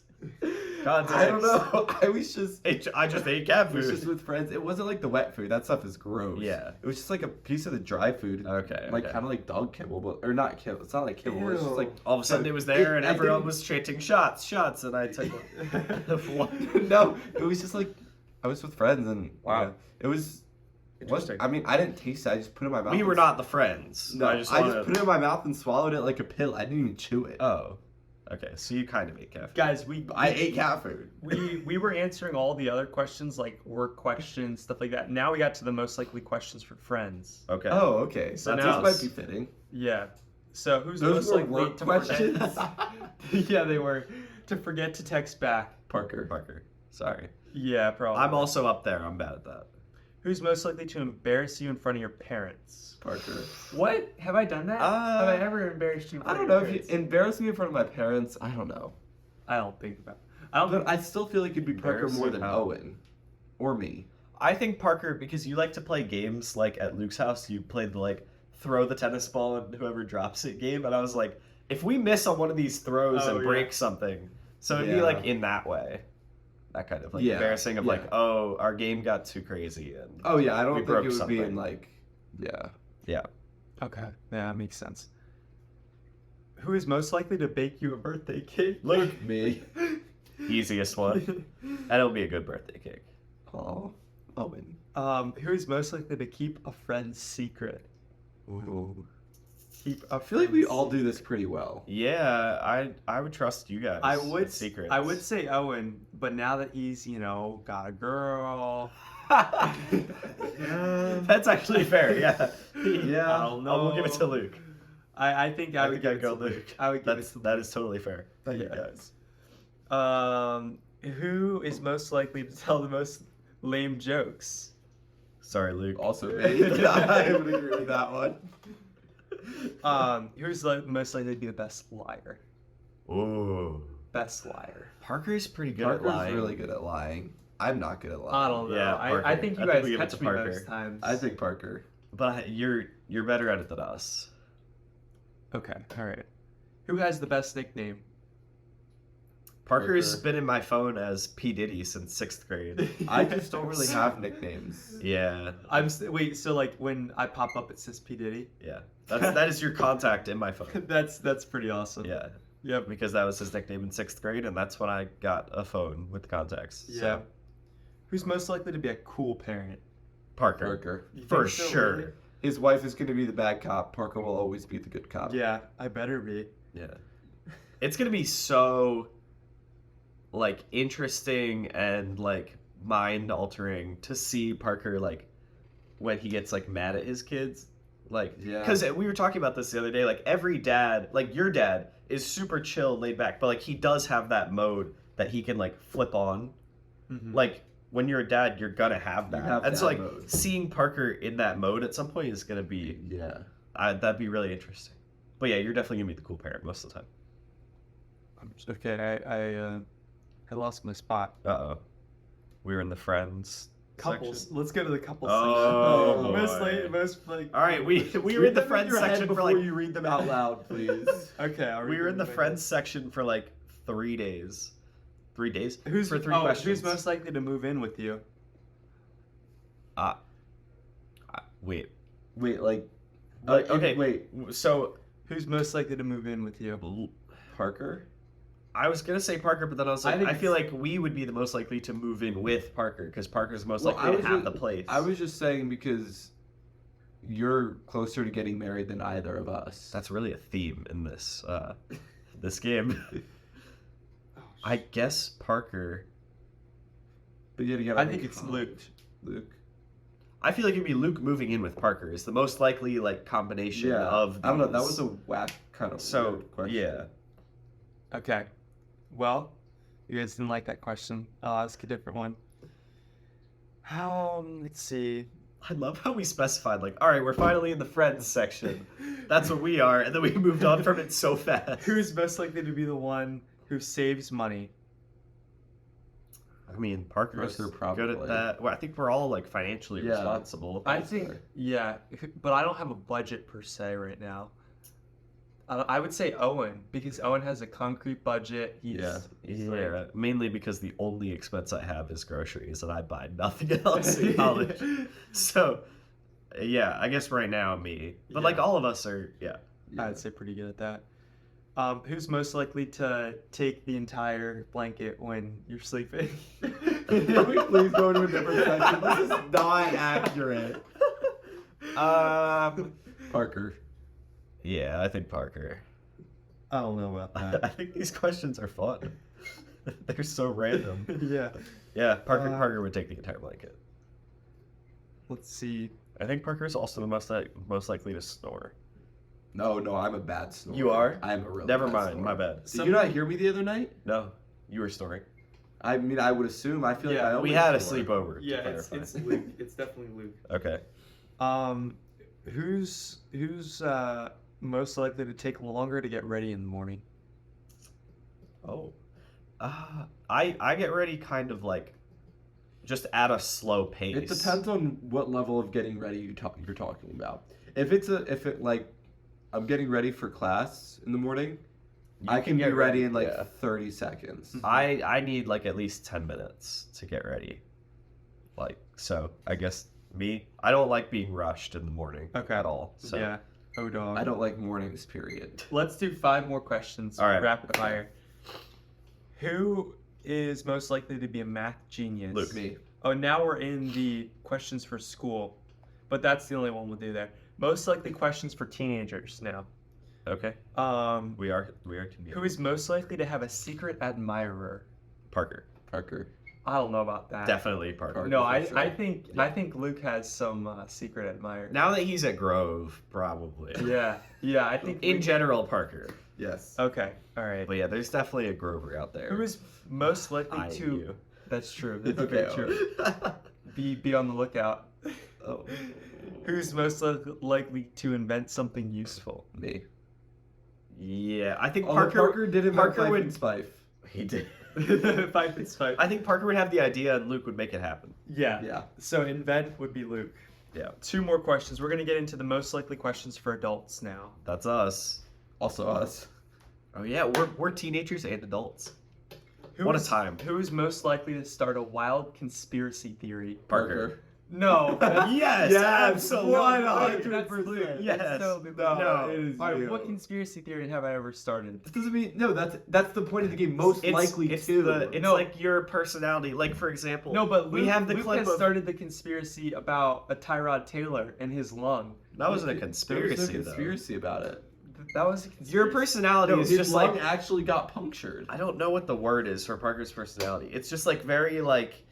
Context. I don't know. I was just. I just ate cat It was food. just with friends. It wasn't like the wet food. That stuff is gross. Yeah. It was just like a piece of the dry food. Okay. Like kind of like dog kibble, but or not kibble. It's not like kibble. It's just like All of a sudden it was there, and I everyone think- was chanting shots, and I took one. no, it was just like I was with friends and Wow. yeah, it was. Interesting. I mean, I didn't taste it. I just put it in my mouth. We were and- not the friends. No, I just wanted... put it in my mouth and swallowed it like a pill. I didn't even chew it. Oh. Okay, so you kind of ate cat food. Guys, I ate cat food. we were answering all the other questions like work questions, stuff like that. Now we got to the most likely questions for friends. Okay. Oh, okay. So That's this us. might be fitting. Yeah. So who's Those most were likely work to questions. yeah, they were. To forget to text back. Parker. Sorry. Yeah, probably. I'm also up there. I'm bad at that. Who's most likely to embarrass you in front of your parents? Parker. What? Have I done that? Have I ever embarrassed you in I front don't know of if your you parents? embarrass me in front of my parents. I don't know. I don't think about. I don't. But I still feel like it'd be Parker more than Embarrassing how? Owen, or me. I think Parker, because you like to play games like at Luke's house, you played the like throw the tennis ball and whoever drops it game, and I was like, if we miss on one of these throws Oh, and yeah. break something, so it'd be Yeah. like in that way, that kind of like Yeah, embarrassing of yeah. like, oh, our game got too crazy and Oh yeah, I We don't think broke it would be something. in like, yeah. Okay. Yeah, that makes sense. Who is most likely to bake you a birthday cake? Luke, Me. easiest one, and it'll be a good birthday cake. Oh, Owen. Who is most likely to keep a friend's secret? Ooh. Keep a I feel like we friend's all do this pretty well. Yeah, I would trust you guys. I would with secrets. I would say Owen, but now that he's, got a girl. That's actually fair. Yeah. Yeah. I don't know. We'll give it to Luke. I think I would give I'd it go to Luke. I would give That's it to that is totally fair. Thank you Yeah. guys. Who is most likely to tell the most lame jokes? Sorry, Luke. Also me. I would agree with that one. Who's most likely to be the best liar? Ooh. Best liar. Parker's pretty good Parker's at lying. really good at lying. I'm not good at lying. I don't know. Yeah, I Parker. think you I think guys we give it catch to me Parker. most times. I think Parker. But you're better at it than us. Okay, all right. Who has the best nickname? Parker's Parker. been in my phone as P. Diddy since 6th grade. I just don't really have nicknames. Yeah, Wait, so like when I pop up it says P Diddy? yeah. That is your contact in my phone. That's pretty awesome. Yeah, Yep. because that was his nickname in 6th grade, and that's when I got a phone with contacts. Yeah. So, Who's most likely to be a cool parent? Parker. Parker. You For think so, sure. really? His wife is going to be the bad cop. Parker will always be the good cop. Yeah, I better be. Yeah. It's gonna be so like interesting and like mind altering to see Parker like when he gets like mad at his kids. Like, Yeah. because we were talking about this the other day. Like every dad, like your dad, is super chill, laid back, but like he does have that mode that he can like flip on. Mhm. Like when you're a dad, you're gonna have that. have and so that like mode. seeing Parker in that mode at some point is gonna be Yeah. that'd be really interesting. But yeah, you're definitely gonna be the cool parent most of the time. Okay, I lost my spot. Uh-oh. We were in the friends Couples. section. Let's go to the couples Oh, section. boy. Most like. All right, we were in the friends section for before like you read them out loud, please. Okay, I'll we read were in them the in my friends section for like 3 days. 3 days? head. Who's for 3 oh, questions? Who's most likely to move in with you? Wait. Wait, like, Okay. wait, So Who's most likely to move in with you? Parker? I was gonna say Parker, but then I was I like, think I feel like we would be the most likely to move in with Parker because Parker's most likely to have the place. I was just saying because you're closer to getting married than either of us. That's really a theme in this this game. I guess Parker. But yet again, I think it's Luke. Luke. I feel like it'd be Luke moving in with Parker is the most likely like combination Yeah. of. I don't know. That these. was a whack kind of So weird question. yeah. Okay. Well, you guys didn't like that question. I'll ask a different one. Let's see. I love how we specified like, all right, we're finally in the friends section. That's what we are, and then we moved on from it so fast. Who's most likely to be the one who saves money? I mean, Parker's Parker, good probably. at that. Well, I think we're all like financially Yeah. responsible. I think, yeah, but I don't have a budget per se right now. I would say Owen because Owen has a concrete budget. He's like- Yeah, mainly because the only expense I have is groceries, and I buy nothing else in college. So, yeah, I guess right now me, but like Yeah. all of us are, yeah. I'd say pretty good at that. Who's most likely to take the entire blanket when you're sleeping? Can we please go to a different section? This is not accurate. Parker. Yeah, I think Parker. I don't know about I think these questions are fun. They're so random. Yeah. Yeah, Parker would take the entire blanket. Let's see. I think Parker's also the most likely to snore. No, I'm a bad snorer. You are? I'm a real Never bad mind, snorer. my bad. Did you not hear me the other night? No, you were snoring. I mean, I would assume. I feel like Yeah, I always We had a snore. sleepover. to Yeah, it's clarify. Luke. It's definitely Luke. Okay. Who's most likely to take longer to get ready in the morning? Oh. I get ready kind of like just at a slow pace. It depends on what level of getting ready you're talking about. If I'm getting ready for class in the morning, I can get be ready in like yeah. 30 seconds. I need like at least 10 minutes to get ready. Like, so I guess me, I don't like being rushed in the morning at all. So Yeah. Oh dog. I don't like mornings, period. Let's do 5 more questions. All right. Rapid fire. Who is most likely to be a math genius? Luke. Me. Oh, now we're in the questions for school, but that's the only one we'll do there. Most likely questions for teenagers now. Okay. We are Who is most likely to have a secret admirer? Parker. Parker. I don't know about that. Definitely Parker. Parker. No, for I sure. I think Luke has some secret admirer. Now that he's at Grove, probably. Yeah, I think In Luke- general, Parker. Yes. Okay, all right. But yeah, there's definitely a Grover out there. Who is most likely I to? you. That's true. That's Okay. very true. Be on the lookout. Oh. Who's most likely to invent something useful? Me. Yeah, I think Although Parker did invent Parker Life would- and Spife. He did. Five and five. I think Parker would have the idea and Luke would make it happen. Yeah. Yeah. So invent would be Luke. Yeah. 2 more questions. We're gonna get into the most likely questions for adults now. That's us. Also us. Oh yeah, we're teenagers and adults. What a is- time. Who is most likely to start a wild conspiracy theory? Parker. No. Yes, absolutely. 100%. Yes. That's totally No. it is All right, you. what conspiracy theory have I ever started? That doesn't mean no. That's the point of the game. Most likely it's to. It's No. like your personality. Like for example, No, but Luke, we have the Luke clip has of started the conspiracy about a Tyrod Taylor and his lung. that wasn't a There conspiracy. was no conspiracy about it. That was a conspiracy. Your personality No, is his just lung like actually got punctured. I don't know what the word is for Parker's personality. It's just like very like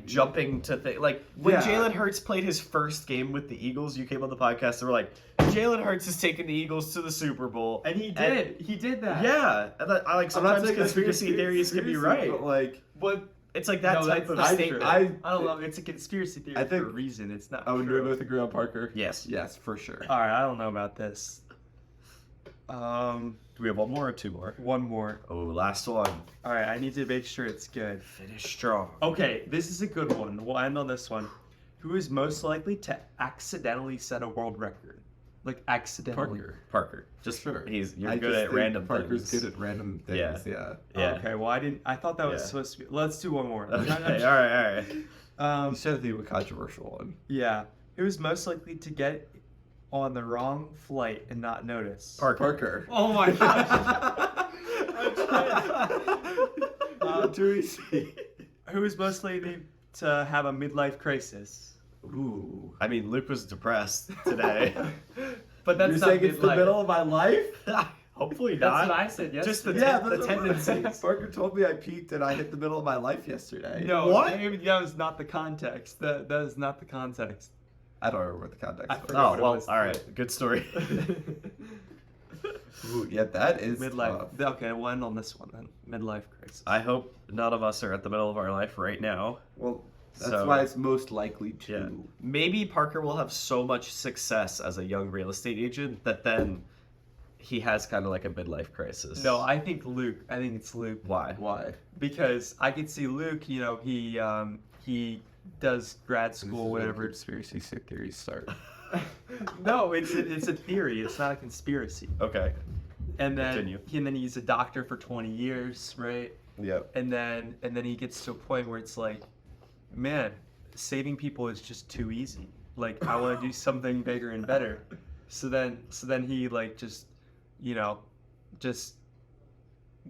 jumping to things. Like when Yeah. Jalen Hurts played his first game with the Eagles, you came on the podcast and were like, Jalen Hurts is taking the Eagles to the Super Bowl. And he did. He did that. Yeah, and I like I'm not sometimes saying that's a conspiracy theories can be conspiracy, right. but like But It's like that no, type that's of not statement. true. I- I don't know. It's a conspiracy theory I think- for a reason. It's not. I would true. both agree on Parker. Yes. Yes, for sure. All right, I don't know about this. Do we have one more or two more? One more. Oh, last one. All right, I need to make sure it's good. Finish strong. Okay, this is a good one. We'll end on this one. Who is most likely to accidentally set a world record? Like accidentally. Parker. Just Sure. You're I good just at think random Parker's things. good at random Yeah. things. Yeah. Yeah. Okay, well I thought that was Yeah. supposed to be. Let's do one more. Okay. All right. You should think of a controversial one. Yeah. Who is most likely to get on the wrong flight and not notice? Parker. Oh my gosh. Too easy. Who is most likely to have a midlife crisis? Ooh. I mean, Luke was depressed today. But that's You're not saying it's the midlife. middle of my life? Hopefully That's not. what I said yesterday. Just the that's tendencies. Parker told me I peaked and I hit the middle of my life yesterday. No, What? that was not the context. That is not the context. I don't remember what the context I was. forgot. Oh what it well. was. All right. Good story. Ooh, yeah, that is Midlife. tough. Okay, we'll end on this one then. Midlife crisis. I hope none of us are at the middle of our life right now. Well, that's So- why it's most likely to. Yeah. Maybe Parker will have so much success as a young real estate agent that then he has kind of like a midlife crisis. No, I think Luke. I think it's Luke Why? Why? because I could see Luke. You know, he does grad school, whatever. Conspiracy theories start. No, it's a theory. It's not a conspiracy. Okay. And then Continue. he's a doctor for 20 years, right? Yep. And then he gets to a point where it's like, man, saving people is just too easy. Like I want to do something bigger and better. So then he like just, you know, just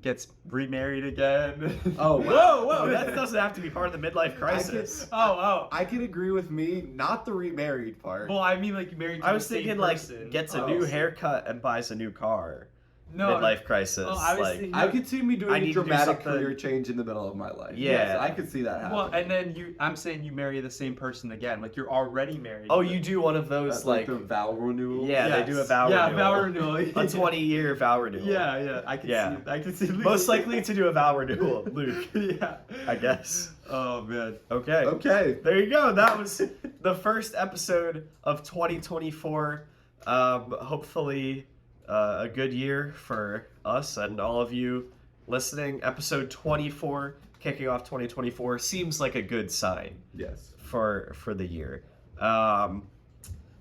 gets remarried again. Oh, Whoa! That doesn't have to be part of the midlife crisis. Oh. I can agree with me, not the remarried part. Well, I mean like married to I was the same thinking like person. gets a Oh. new haircut and buys a new car. No, Midlife crisis. Oh, I was like, thinking- I could see me I doing need a to do dramatic something- career change in the middle of my life. Yeah. Yes, I could see that happen. well, and then I'm saying you marry the same person again. Like you're already married. oh, but- you do one of those That's like the vow renewal. yeah, Yes. they do a vow Yeah, renewal. vow renewal. A 20-year vow renewal. Yeah, I can Yeah. see. I can see. Luke. Most likely to do a vow renewal, Luke. Yeah. I guess. Oh man. Okay. Okay. There you go. That was the first episode of 2024. Hopefully, a good year for us and all of you listening. Episode 24, kicking off 2024, seems like a good sign Yes. for the year.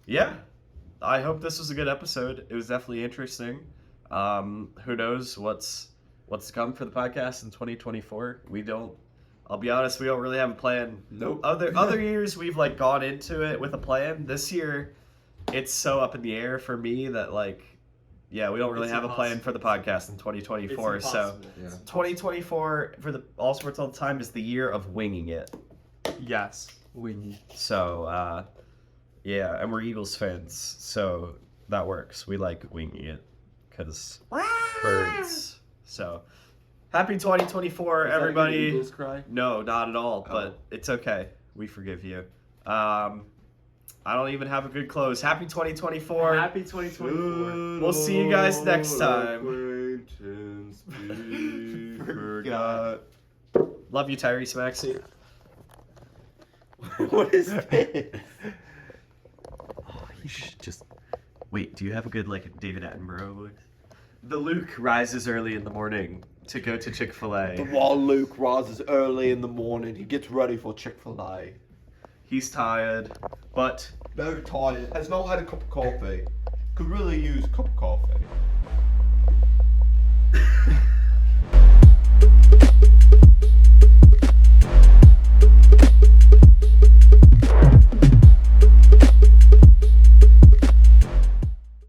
Yeah, I hope this was a good episode. It was definitely interesting. Who knows what's to come for the podcast in 2024? I'll be honest, we don't really have a plan. Nope. Other years we've like gone into it with a plan. This year it's so up in the air for me that like yeah, we don't really It's have a plan impossible. for the podcast in 2024. It's So impossible. Yeah. 2024 for the All Sports All the Time is the year of winging it. Yes. We. So yeah, and we're Eagles fans, so that works. We like winging it because birds. So happy 2024, everybody. Eagles cry. No, not at all, Oh. but it's okay. We forgive you. I don't even have a good close. Happy 2024. Happy 2024. We'll see you guys next time. Acquaintance be Forgot. Love you, Tyrese Maxey. What is this? Oh, you should just wait. Do you have a good like David Attenborough voice? The Luke rises early in the morning to go to Chick-fil-A. While Luke rises early in the morning, he gets ready for Chick-fil-A. He's tired, but Very tired. Has not had a cup of coffee. Could really use a cup of coffee.